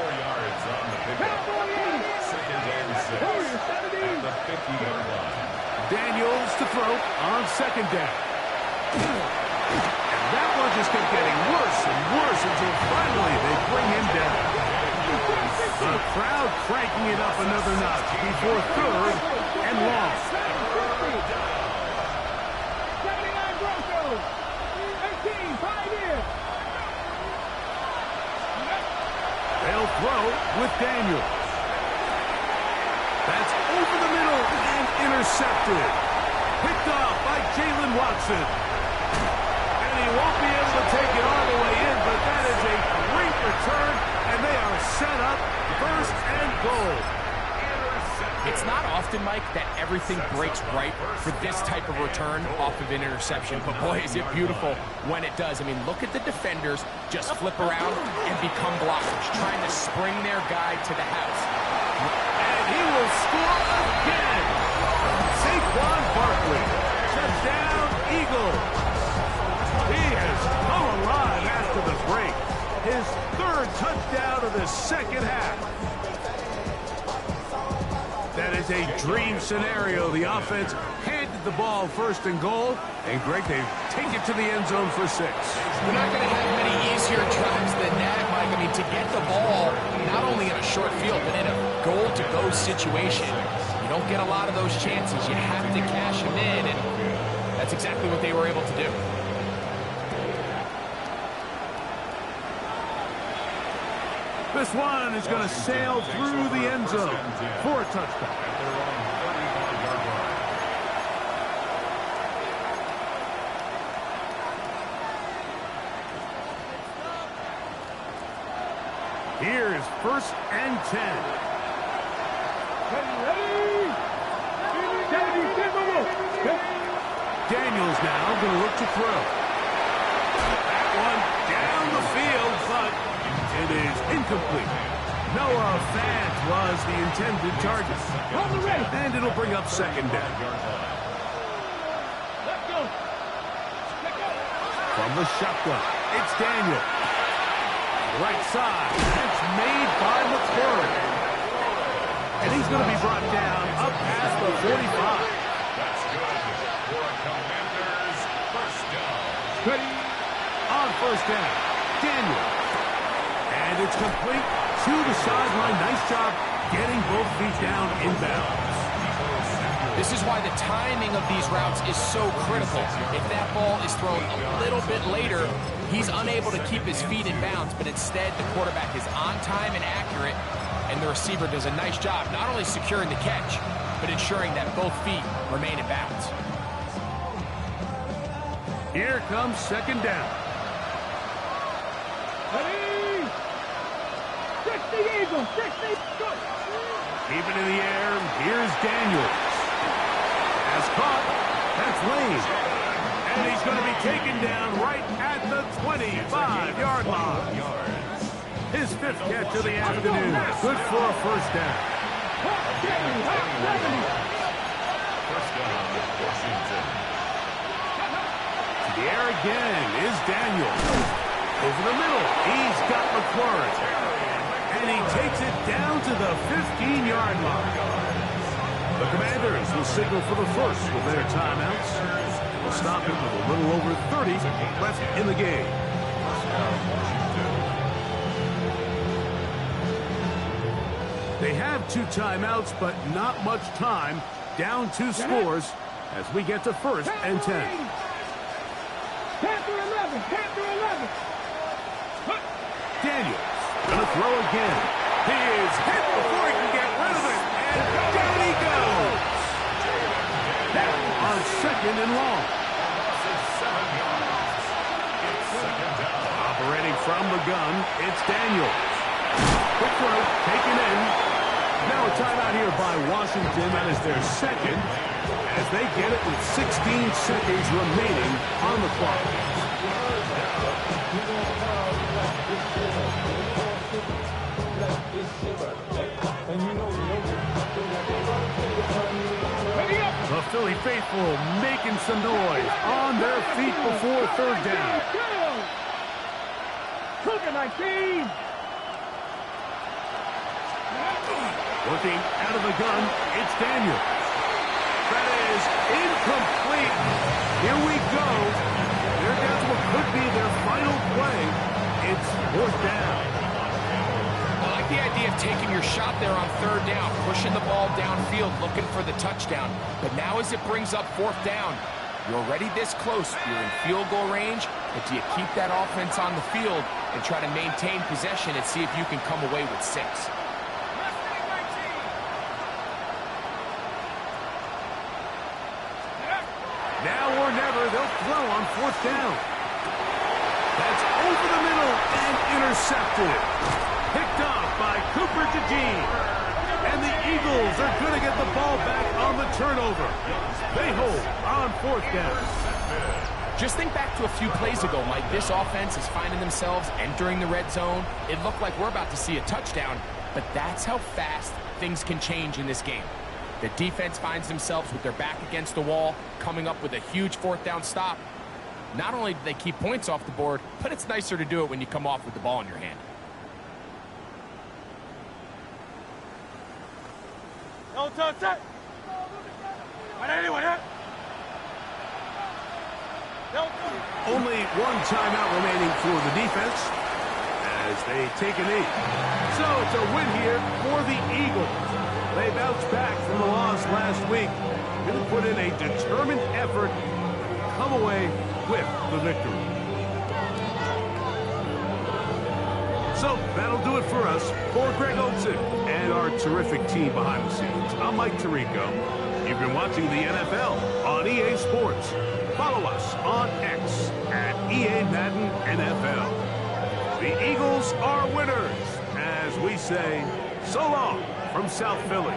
yards on the pickup. 2nd and 6. At the 50-yard line. Daniels to throw on 2nd down. That one just kept getting worse and worse until finally they taking it up another notch before third and long. 79 Broncos. 18, 5 years. They'll throw with Daniels. That's over the middle and intercepted. Picked off by Jaylen Watson. And he won't be able to take it all the way in, but that is a great return, and they are set up first and goal. It's not often, Mike, that everything breaks right for this type of return off of an interception. But boy, is it beautiful when it does. I mean, look at the defenders just flip around and become blockers, trying to spring their guy to the house. And he will score again. Saquon Barkley, touchdown, Eagles. He has come alive after the break. His third touchdown of the second half. That is a dream scenario. The offense handed the ball first and goal, and Greg, they take it to the end zone for 6. You're not going to have many easier drives than that, Mike. I mean, to get the ball, not only in a short field, but in a goal-to-go situation, you don't get a lot of those chances. You have to cash them in, and that's exactly what they were able to do. This one is going to sail through the end zone for a touchdown. Here's first and 10. Daniels now going to look to throw. That one down the field, but it is incomplete. Noah Fant was the intended target. And it'll bring up second down. From the shotgun, it's Daniel. Right side, that's made by McClure. And he's going to be brought down up past the 45. That's good for a Commanders first down. On first down, Daniel. And it's complete to the sideline. Nice job getting both feet down inbounds. This is why the timing of these routes is so critical. If that ball is thrown a little bit later, he's unable to keep his feet in bounds, but instead the quarterback is on time and accurate, and the receiver does a nice job not only securing the catch, but ensuring that both feet remain in bounds. Here comes second down. 60 Eagles, 60. Keep it in the air. Here's Daniels. Has caught. That's Lane. And he's going to be taken down right at the 25-yard line. His fifth catch of the afternoon. Good for a first down. First down, Washington. To the air again is Daniels. Over the middle, he's got McLaurin. And he takes it down to the 15-yard line. The Commanders will signal for the first with their timeouts. They'll stop it with a little over 30 left in the game. They have 2 timeouts, but not much time. Down 2 scores as we get to first and 10. Panther 11, Panther 11. Daniels gonna throw again. He is hit before he can get rid of it, and down he goes. On second and long. Operating from the gun, it's Daniels. Quick throw, taken in. Now a timeout here by Washington. That is their second, as they get it with 16 seconds remaining on the clock. The Philly faithful making some noise on their feet before third down. Cougar 19. Looking out of the gun, it's Daniel. That is incomplete. Here we go. They're down to what could be their final play. It's fourth down. I like the idea of You've taken your shot there on third down, pushing the ball downfield, looking for the touchdown. But now as it brings up fourth down, you're already this close. You're in field goal range, but do you keep that offense on the field and try to maintain possession and see if you can come away with 6? Now or never, they'll throw on fourth down. That's over the middle and intercepted. Picked off by Cooper DeJean. And the Eagles are going to get the ball back on the turnover. They hold on fourth down. Just think back to a few plays ago, Mike. This offense is finding themselves entering the red zone. It looked like we're about to see a touchdown, but that's how fast things can change in this game. The defense finds themselves with their back against the wall, coming up with a huge fourth down stop. Not only do they keep points off the board, but it's nicer to do it when you come off with the ball in your hand. Only one timeout remaining for the defense as they take a knee. So it's a win here for the Eagles. They bounced back from the loss last week. Going to put in a determined effort, come away with the victory. So that'll do it for us. For Greg Olsen and our terrific team behind the scenes, I'm Mike Tirico. You've been watching the NFL on EA Sports. Follow us on X at EA Madden NFL. The Eagles are winners as we say so long from South Philly.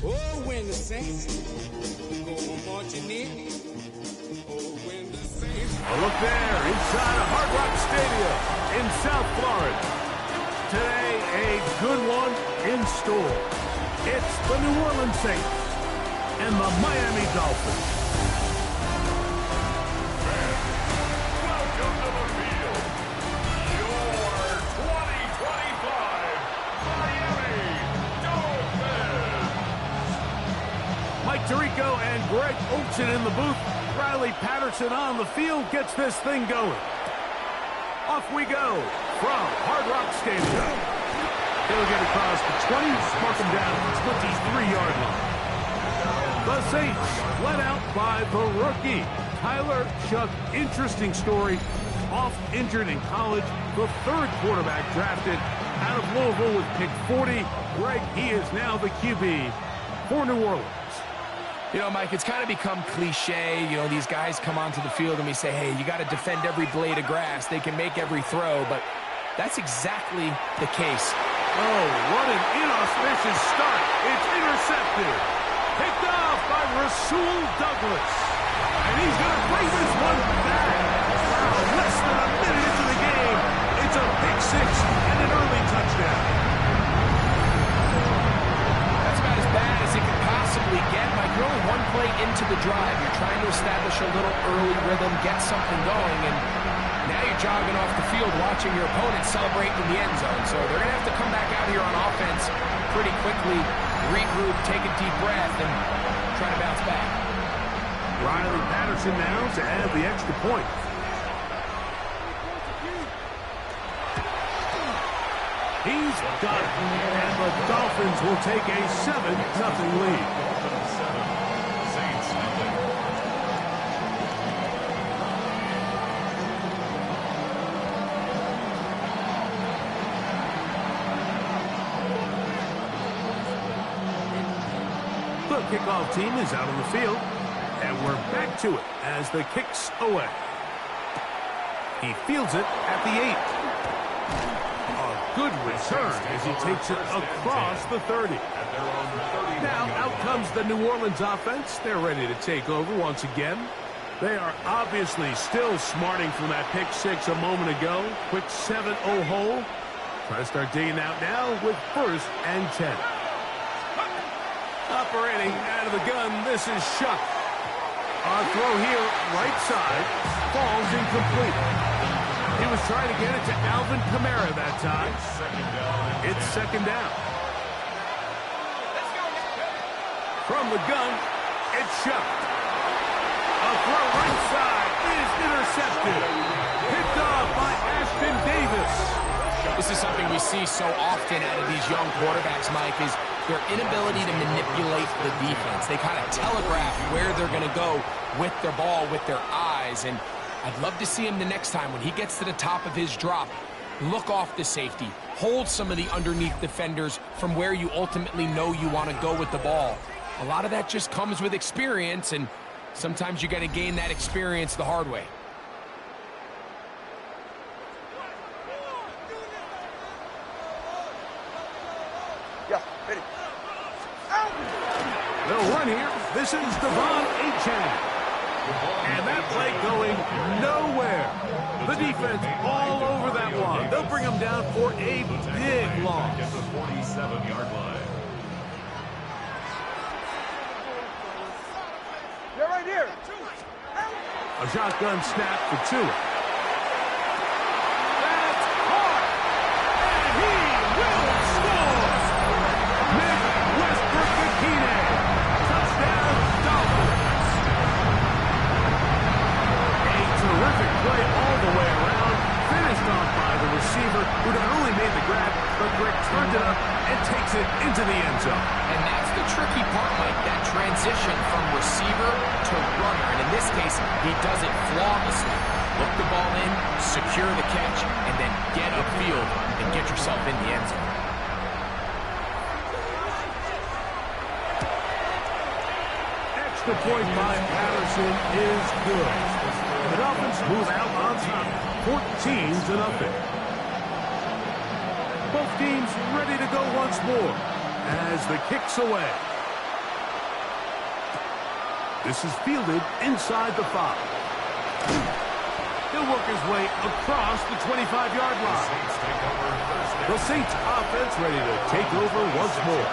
Oh, when the Saints go marching in. Oh, when the Saints. A look there inside of Hard Rock Stadium in South Florida. Today, a good one in store. It's the New Orleans Saints and the Miami Dolphins. Welcome to the field. Your 2025 Tirico and Greg Olson in the booth. Riley Patterson on the field gets this thing going. Off we go from Hard Rock Stadium. He'll get across the 20, mark him down at the 23-yard line. The Saints led out by the rookie, Tyler Shough. Interesting story. Off injured in college, the third quarterback drafted out of Louisville with pick 40. Greg, he is now the QB for New Orleans. You know, Mike, it's kind of become cliche. You know, these guys come onto the field and we say, hey, you got to defend every blade of grass. They can make every throw, but that's exactly the case. Oh, what an inauspicious start. It's intercepted. Picked off by Rasul Douglas. And he's going to bring this one back. Wow, less than a minute into the game. It's a pick six and an early touchdown. That's about as bad as it could possibly get. Mike, you're only one play into the drive. You're trying to establish a little early rhythm, get something going, and now you're jogging off the field watching your opponent celebrate in the end zone. So they're going to have to come back out here on offense pretty quickly, regroup, take a deep breath, and try to bounce back. Riley Patterson now to add the extra point. He's got it, and the Dolphins will take a 7-0 lead. Saints nothing. The kickoff team is out on the field, and we're back to it as the kick's away. He fields it at the 8. A good return as he takes it across the 30. Now out comes the New Orleans offense. They're ready to take over once again. They are obviously still smarting from that pick six a moment ago. Quick 7-0 hole. Try to start digging out now with 1st and 10. Operating out of the gun, this is Shough. Our throw here, right side, falls incomplete. He was trying to get it to Alvin Kamara that time. It's second down. From the gun, it's Shough. A throw right side is intercepted. Picked off by Ashton Davis. This is something we see so often out of these young quarterbacks, Mike, is their inability to manipulate the defense. They kind of telegraph where they're going to go with their ball, with their eyes. And I'd love to see him the next time when he gets to the top of his drop. Look off the safety. Hold some of the underneath defenders from where you ultimately know you want to go with the ball. A lot of that just comes with experience, and sometimes you got to gain that experience the hard way. They'll run here. This is Devon Achane. And that play going nowhere. The defense all over that one. They'll bring him down for a big loss. At the 47-yard line. They're right here. A shotgun snap for Tua. That's hard. And he will score. Nick Westbrook-Ikhine. Touchdown, Dolphins. A terrific play all the way around. Finished off by the receiver, who not only made the grab, but Greg turned it up and takes it into the end zone. And that's the tricky part, Mike, that transition from receiver to runner. And in this case, he does it flawlessly. Look the ball in, secure the catch, and then get upfield and get yourself in the end zone. Extra point by Patterson is good. The Dolphins move out on top, 14-0. Both teams ready to go once more as the kick's away. This is fielded inside the 5. He'll work his way across the 25-yard line. The Saints offense ready to take over once more.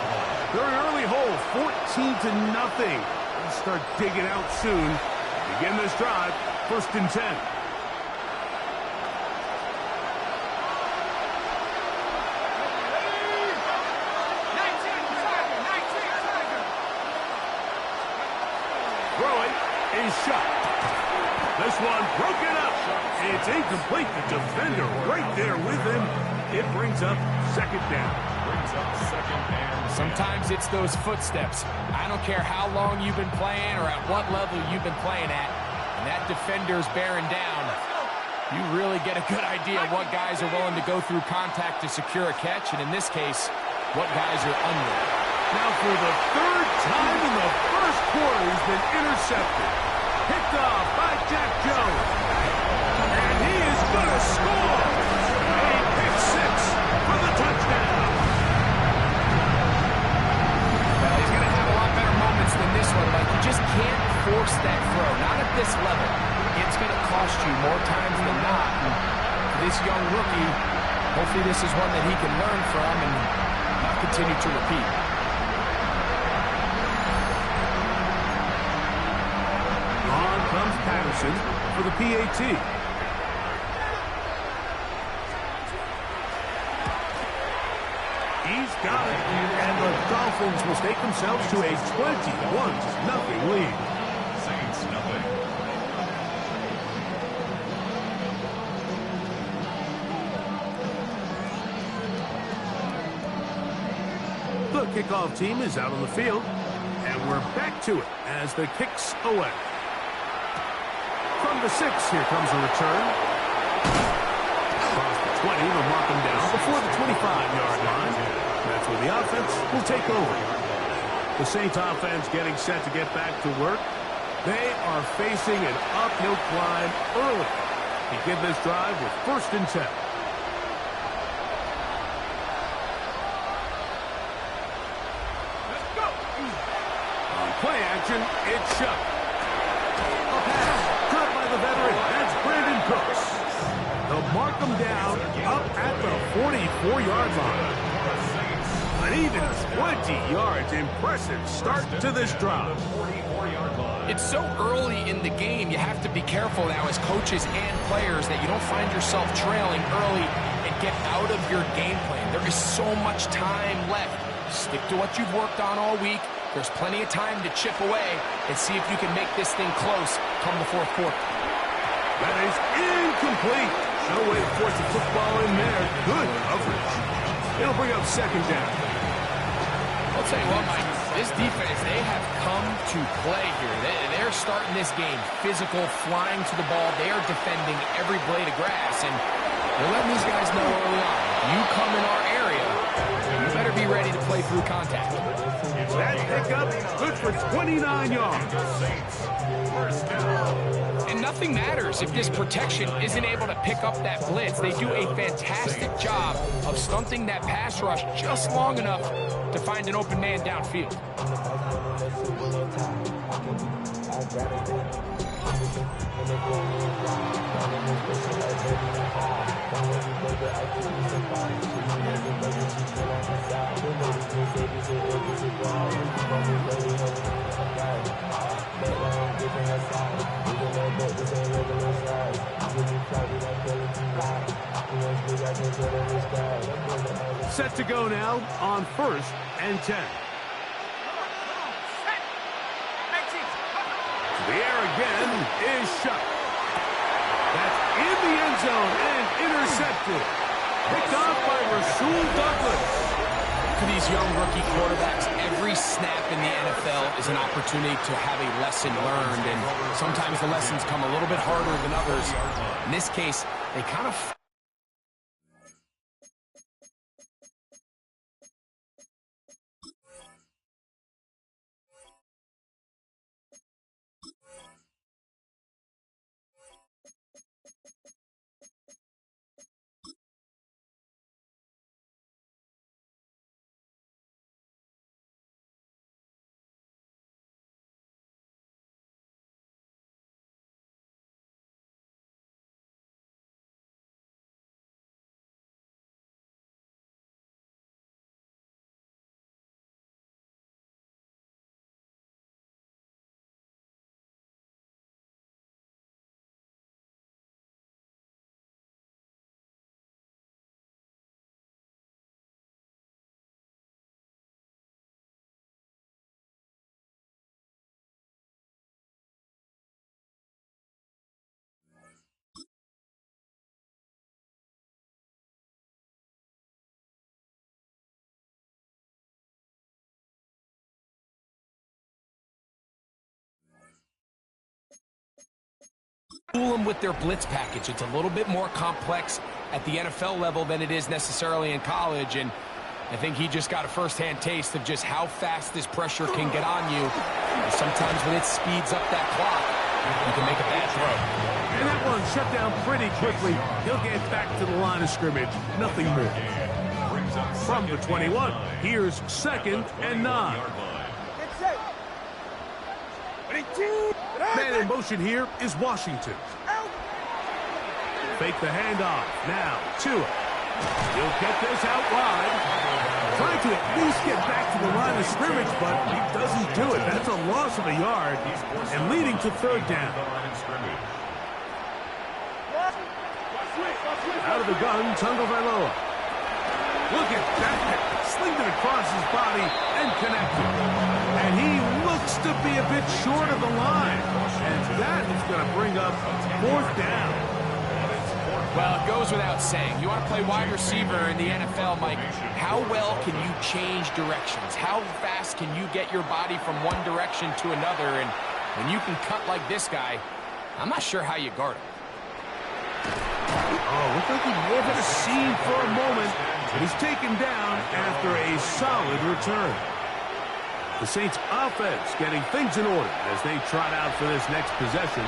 They're an early hole, 14-0. Let's start digging out soon. Begin this drive, 1st and 10. shot. This one broken up. It's incomplete. The defender right there with him. It brings up second down. Sometimes it's those footsteps. I don't care how long you've been playing or at what level you've been playing at. And that defender's bearing down. You really get a good idea of what guys are willing to go through contact to secure a catch, and in this case, what guys are unwilling. Now for the third time in the first quarter, he's been intercepted. Picked off by Jack Jones. And he is going to score. A pick six for the touchdown. Well, he's going to have a lot better moments than this one, but you just can't force that throw. Not at this level. It's going to cost you more times than not. And for this young rookie, hopefully this is one that he can learn from and not continue to repeat. On comes Patterson for the PAT. He's got it, and the Dolphins will take themselves to a 21-0 lead. Saints nothing. The kickoff team is out on the field, and we're back to it as the kick's away. From the 6, here comes a return. Across the 20, they'll mark him down before the 25-yard line. That's where the offense will take over. The Saints offense getting set to get back to work. They are facing an uphill climb early. Begin this drive with 1st and 10. Play action, it's shut. A pass, caught by the veteran. That's Brandon Cooks. They'll mark him down up at the 44-yard line. An even 20 yards. Impressive start to this drive. It's so early in the game, you have to be careful now as coaches and players that you don't find yourself trailing early and get out of your game plan. There is so much time left. Stick to what you've worked on all week. There's plenty of time to chip away and see if you can make this thing close come the 4th quarter. That is incomplete. No way to force the football in there. Good coverage. It'll bring up 2nd down. I'll tell you what, Mike, this defense, they have come to play here. They're starting this game physical, flying to the ball. They are defending every blade of grass, and they're letting these guys know early on, you come in our area, you better be ready to play through contact. That pickup, good for 29 yards. And nothing matters if this protection isn't able to pick up that blitz. They do a fantastic job of stunting that pass rush just long enough to find an open man downfield. Set to go now on 1st and 10. The air again is shut. That's in the end zone and intercepted. Picked off by Rasul Douglas. For these young rookie quarterbacks, every snap in the NFL is an opportunity to have a lesson learned, and sometimes the lessons come a little bit harder than others. In this case, they kind of Fool them with their blitz package. It's a little bit more complex at the NFL level than it is necessarily in college, and I think he just got a first-hand taste of just how fast this pressure can get on you. And sometimes when it speeds up that clock, you can make a bad throw. And that one shut down pretty quickly. He'll get back to the line of scrimmage. Nothing more. From the 21, here's 2nd and 9. Man in motion here is Washington. Fake the handoff. Now, Tua. He'll get this out wide. Trying to at least get back to the line of scrimmage, but he doesn't do it. That's a loss of a yard and leading to 3rd down. Out of the gun, Tagovailoa. Look at that. Slinged it across his body and connected. And he looks to be a bit short of the line. And that is going to bring up 4th down. Well, it goes without saying. You want to play wide receiver in the NFL, Mike, how well can you change directions? How fast can you get your body from one direction to another? And when you can cut like this guy, I'm not sure how you guard him. Oh, looked like he wanted a seam for a moment, but he's taken down after a solid return. The Saints offense getting things in order as they trot out for this next possession.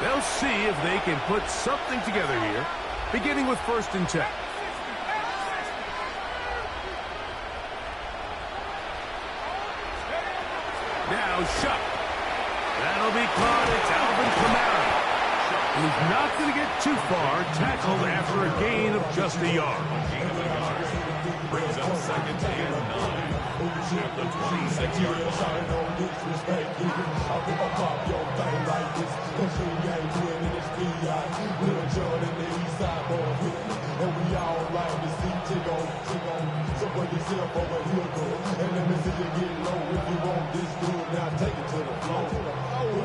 They'll see if they can put something together here, beginning with 1st and 10. Now Shuck. That'll be caught. It's Alvin Kamara. He's not going to get too far, tackled after a gain of just a yard. Brings up 2nd and 9 at the 26-yard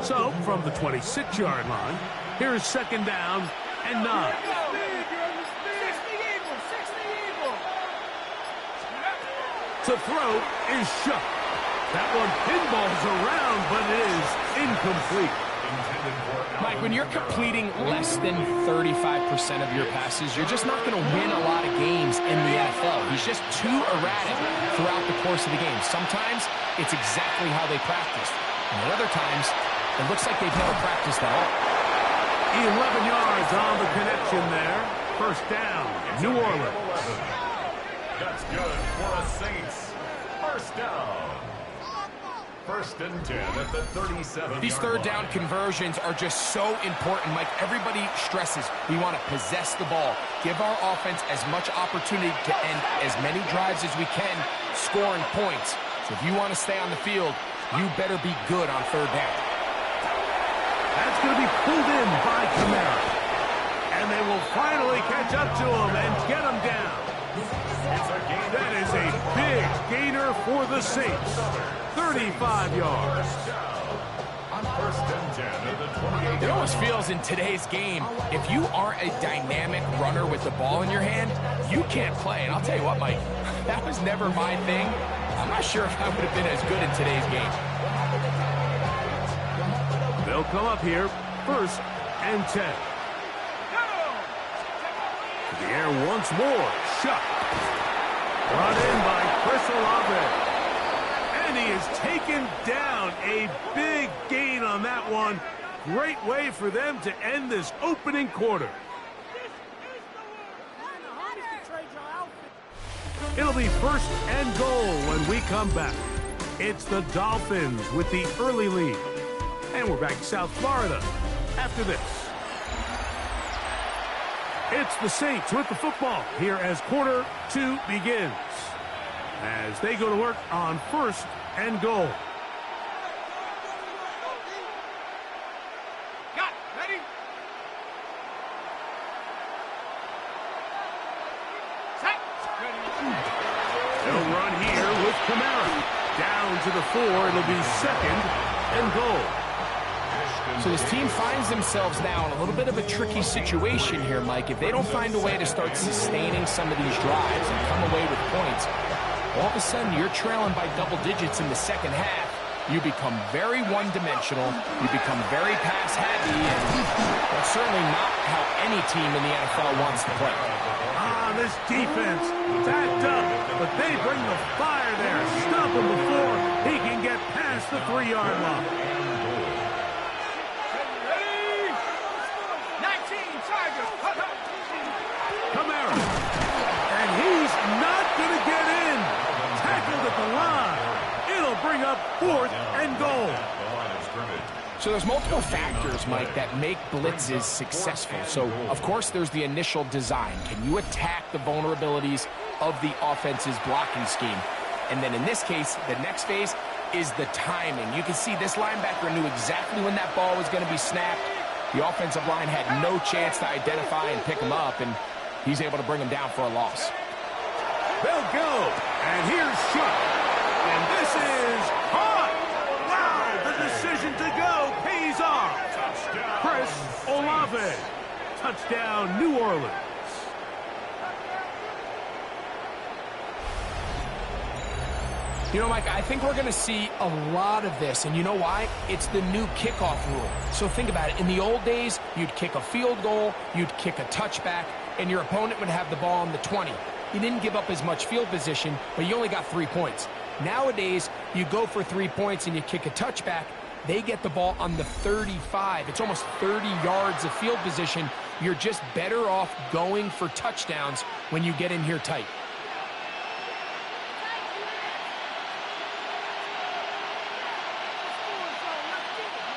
So, from the 26-yard line, here's 2nd down and 9. To throw is Shuck. That one pinballs around, but it is incomplete. Mike, when you're completing less than 35% of your passes, you're just not going to win a lot of games in the NFL. He's just too erratic throughout the course of the game. Sometimes it's exactly how they practiced. And other times, it looks like they've never practiced at all. 11 yards on the connection there. 1st down, New Orleans. That's good for a Saints. 1st down. 1st and 10 at the 37. These 3rd down conversions are just so important, Mike. Everybody stresses we want to possess the ball, give our offense as much opportunity to end as many drives as we can, scoring points. So if you want to stay on the field, you better be good on 3rd down. That's going to be pulled in by Kamara. And they will finally catch up to him and get him down. That is a big gainer for the Saints. 35 yards. 1st and 10 at the 28. It almost feels in today's game, if you aren't a dynamic runner with the ball in your hand, you can't play. And I'll tell you what, Mike, that was never my thing. I'm not sure if I would have been as good in today's game. They'll come up here, 1st and 10. To the air once more. Shuck. Brought in by Chris Olave. And he is taken down. A big gain on that one. Great way for them to end this opening quarter. It'll be 1st and goal when we come back. It's the Dolphins with the early lead. And we're back to South Florida after this. It's the Saints with the football here as quarter 2 begins. As they go to work on 1st and goal. Ready? Set. They'll run here with Kamara. Down to the 4. It'll be 2nd and goal. So this team finds themselves now in a little bit of a tricky situation here, Mike. If they don't find a way to start sustaining some of these drives and come away with points, all of a sudden you're trailing by double digits in the 2nd half. you become very one-dimensional, you become very pass-heavy, and that's certainly not how any team in the NFL wants to play. This defense, tacked up, but they bring the fire there. Stop him before he can get past the 3-yard line. 19 Chargers. Kamara. And he's not going to get in. Tackled at the line. It'll bring up 4th and goal. So there's multiple factors, Mike, that make blitzes successful. So, of course, there's the initial design. Can you attack the vulnerabilities of the offense's blocking scheme? And then in this case, the next phase is the timing. You can see this linebacker knew exactly when that ball was going to be snapped. The offensive line had no chance to identify and pick him up, and he's able to bring him down for a loss. They'll go. And here's Shuck. And this is hot. Wow, the decision to go pays off. Chris Olave. Touchdown, New Orleans. You know, Mike, I think we're going to see a lot of this, and you know why? It's the new kickoff rule. So think about it. In the old days, you'd kick a field goal, you'd kick a touchback, and your opponent would have the ball on the 20. You didn't give up as much field position, but you only got 3 points. Nowadays, you go for 3 points and you kick a touchback, they get the ball on the 35. It's almost 30 yards of field position. You're just better off going for touchdowns when you get in here tight.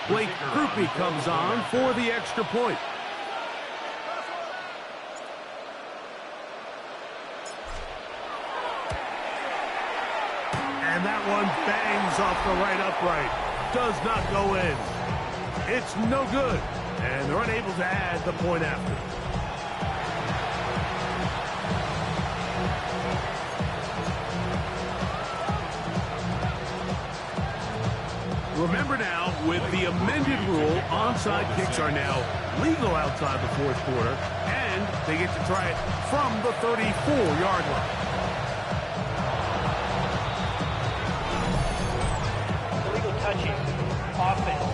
Blake Grupe comes on for the extra point. And that one bangs off the right upright. Does not go in. It's no good. And they're unable to add the point after. Remember now, with the amended rule, onside kicks are now legal outside the 4th quarter, and they get to try it from the 34-yard line. Illegal touching. Offense.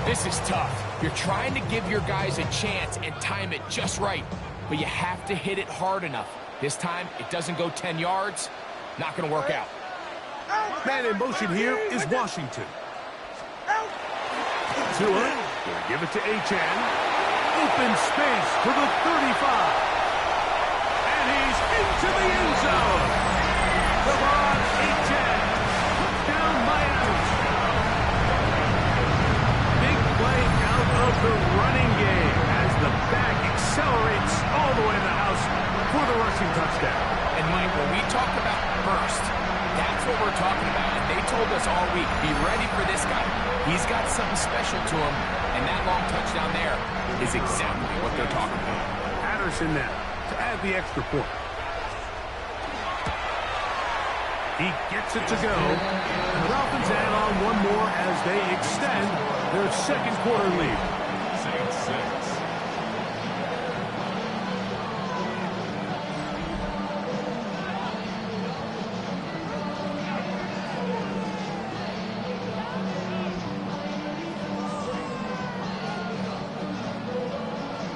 This is tough. You're trying to give your guys a chance and time it just right, but you have to hit it hard enough. This time, it doesn't go 10 yards. Not going to work out. Man in motion here is Washington. Tua will give it to Achane. Open space to the 35. And he's into the end zone. Devon Achane. Touchdown Miami. Big play out of the running game as the back accelerates all the way to the house for the rushing touchdown. And Mike, when we talk about burst, that's what we're talking about. And they told us all week, be ready for this guy. He's got something special to him, and that long touchdown there is exactly what they're talking about. Patterson now to add the extra point. He gets it to go. And the Dolphins add on one more as they extend their 2nd quarter lead. Saints 6.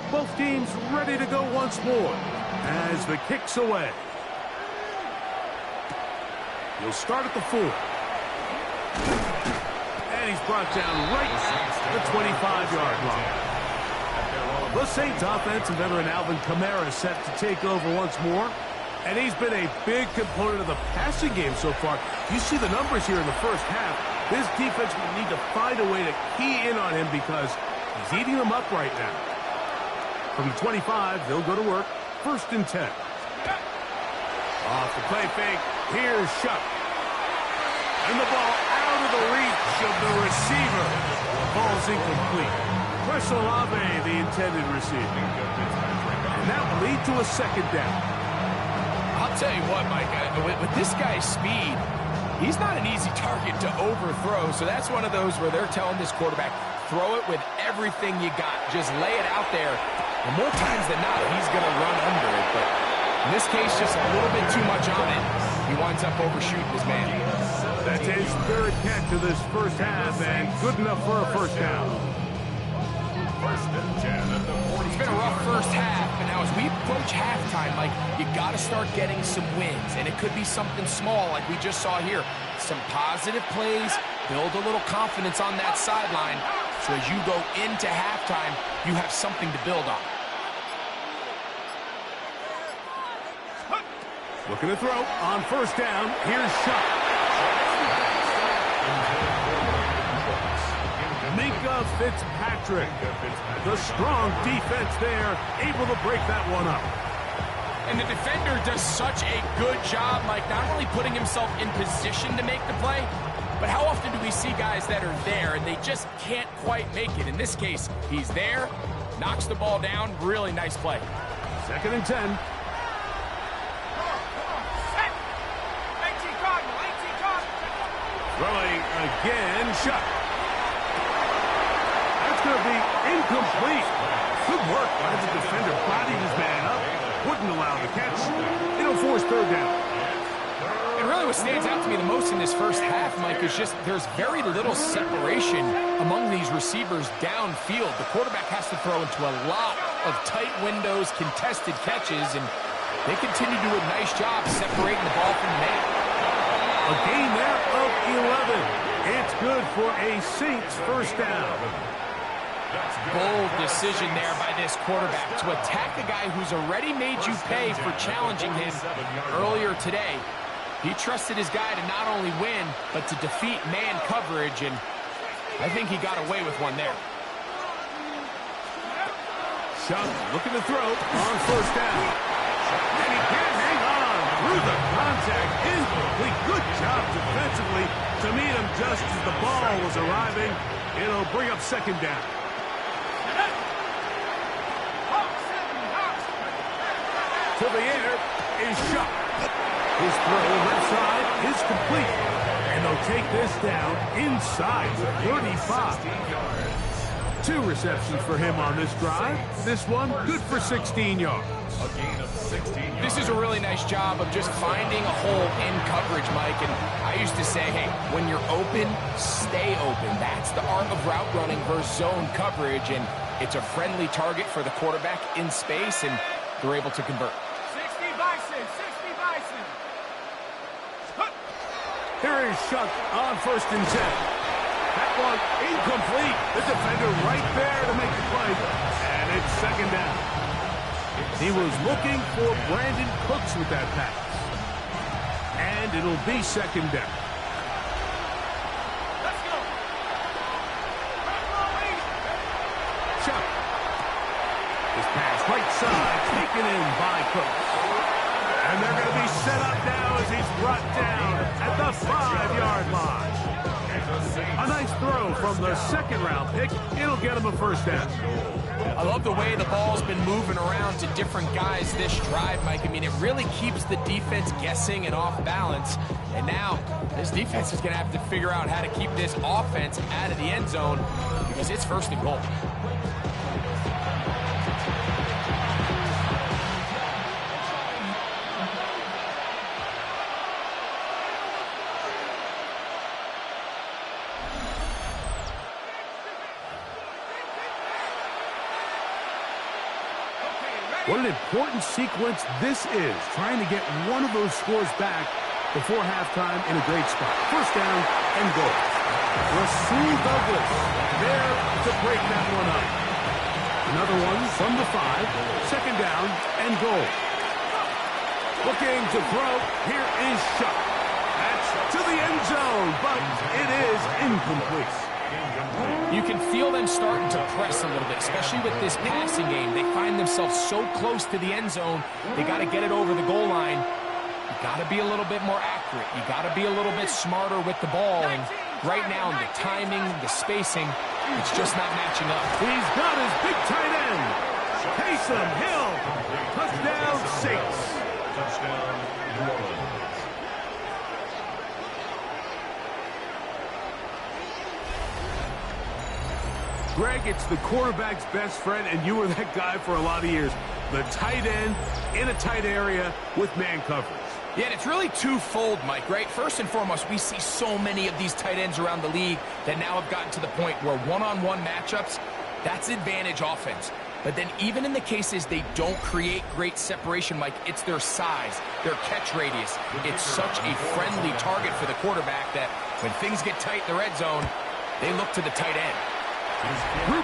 Both teams ready to go once more as the kick's away. He'll start at the 4. And he's brought down right at the 25-yard line. The Saints offensive veteran Alvin Kamara set to take over once more. And he's been a big component of the passing game so far. You see the numbers here in the first half. This defense will need to find a way to key in on him because he's eating them up right now. From the 25, they'll go to work. 1st and 10. Off the play fake. Here's Shuck. And the ball out of the reach of the receiver. Ball's incomplete. Chris Olave, the intended receiver. And that will lead to a 2nd down. I'll tell you what, Mike, with this guy's speed, he's not an easy target to overthrow. So that's one of those where they're telling this quarterback, throw it with everything you got. Just lay it out there. And more times than not, he's going to run under it. But in this case, just a little bit too much on it. He winds up overshooting his man. That's his third catch of this first half, and good enough for a first down. First and 10 at the 40. It's been a rough first half, but now as we approach halftime, Mike, you got to start getting some wins, and it could be something small like we just saw here. Some positive plays, build a little confidence on that sideline, so as you go into halftime, you have something to build on. Looking to throw on first down. Here's Shuck. Minkah Fitzpatrick. The strong defense there, able to break that one up. And the defender does such a good job, Mike, not only putting himself in position to make the play, but how often do we see guys that are there and they just can't quite make it? In this case, he's there, knocks the ball down, really nice play. Second and 10. Throwing again, Shuck. That's going to be incomplete. Good work by the defender. Bodied his man up. Wouldn't allow the catch. It'll force third down. And really what stands out to me the most in this first half, Mike, is just there's very little separation among these receivers downfield. The quarterback has to throw into a lot of tight windows, contested catches, and they continue to do a nice job separating the ball from the man. A gain there of 11. It's good for a Saints first down. Bold decision there by this quarterback to attack a guy who's already made you pay for challenging him earlier today. He trusted his guy to not only win, but to defeat man coverage, and I think he got away with one there. Shuck looking to throw on first down. And he can't hang on through the contact. Incomplete. Good job defensively to meet him just as the ball was arriving. It'll bring up second down. To the air is Shuck. His throw left side is complete. And they'll take this down inside the 35. 2 receptions for him on this drive. This one good for 16 yards. A gain of 16 yards. This is a really nice job of just finding a hole in coverage, Mike. And I used to say, hey, when you're open, stay open. That's the art of route running versus zone coverage. And it's a friendly target for the quarterback in space, and they're able to convert. 60 Bison, 60 Bison. Here is Shuck on first and 10. That one incomplete. The defender right there to make the play. And it's second down. He was looking for Brandon Cooks with that pass. And it'll be second down. Let's go. Shuck. This pass right side taken in by Cooks. And they're going to be set up now as he's brought down at the 5-yard line. A nice throw from the second-round pick. It'll get him a first down. I love the way the ball's been moving around to different guys this drive, Mike. I mean, it really keeps the defense guessing and off balance. And now this defense is going to have to figure out how to keep this offense out of the end zone because it's first and goal. What an important sequence this is, trying to get one of those scores back before halftime in a great spot. First down and goal. Rasul Douglas there to break that one up. Another one from the 5. Second down and goal. Looking to throw. Here is Shuck. That's to the end zone, but it is incomplete. You can feel them starting to press a little bit, especially with this passing game. They find themselves so close to the end zone, they got to get it over the goal line. You got to be a little bit more accurate. You got to be a little bit smarter with the ball. And right now, the timing, the spacing, it's just not matching up. He's got his big tight end. Taysom Hill. Touchdown, Saints. Touchdown, New Orleans. Greg, it's the quarterback's best friend, and you were that guy for a lot of years. The tight end in a tight area with man coverage. Yeah, and it's really twofold, Mike, right? First and foremost, we see so many of these tight ends around the league that now have gotten to the point where one-on-one matchups, that's advantage offense. But then even in the cases they don't create great separation, Mike, it's their size, their catch radius. It's such a friendly target for the quarterback that when things get tight in the red zone, they look to the tight end.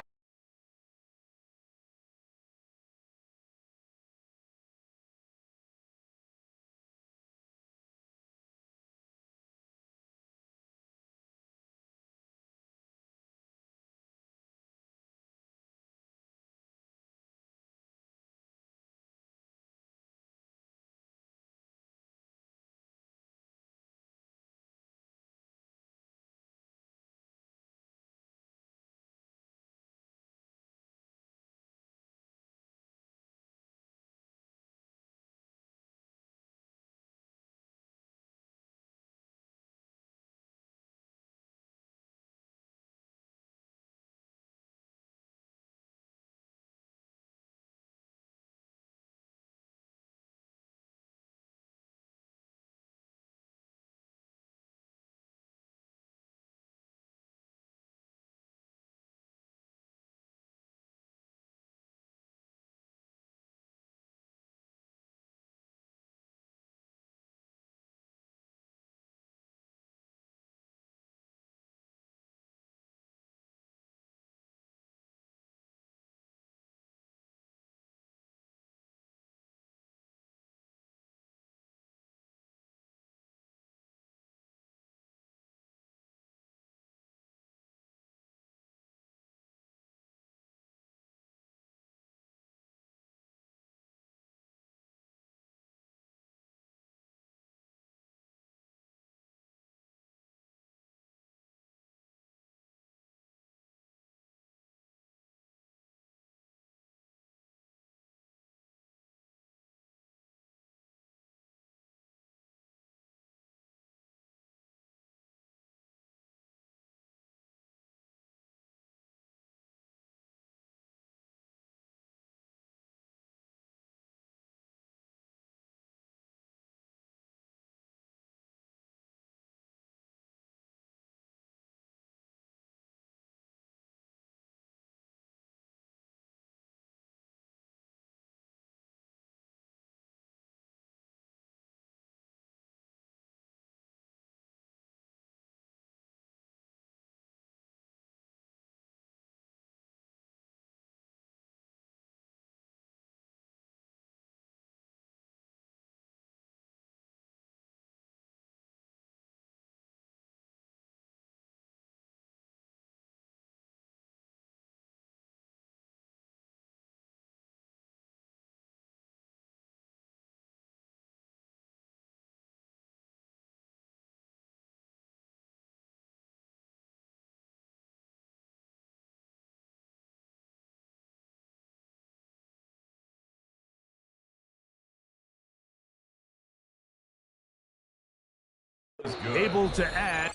Able to add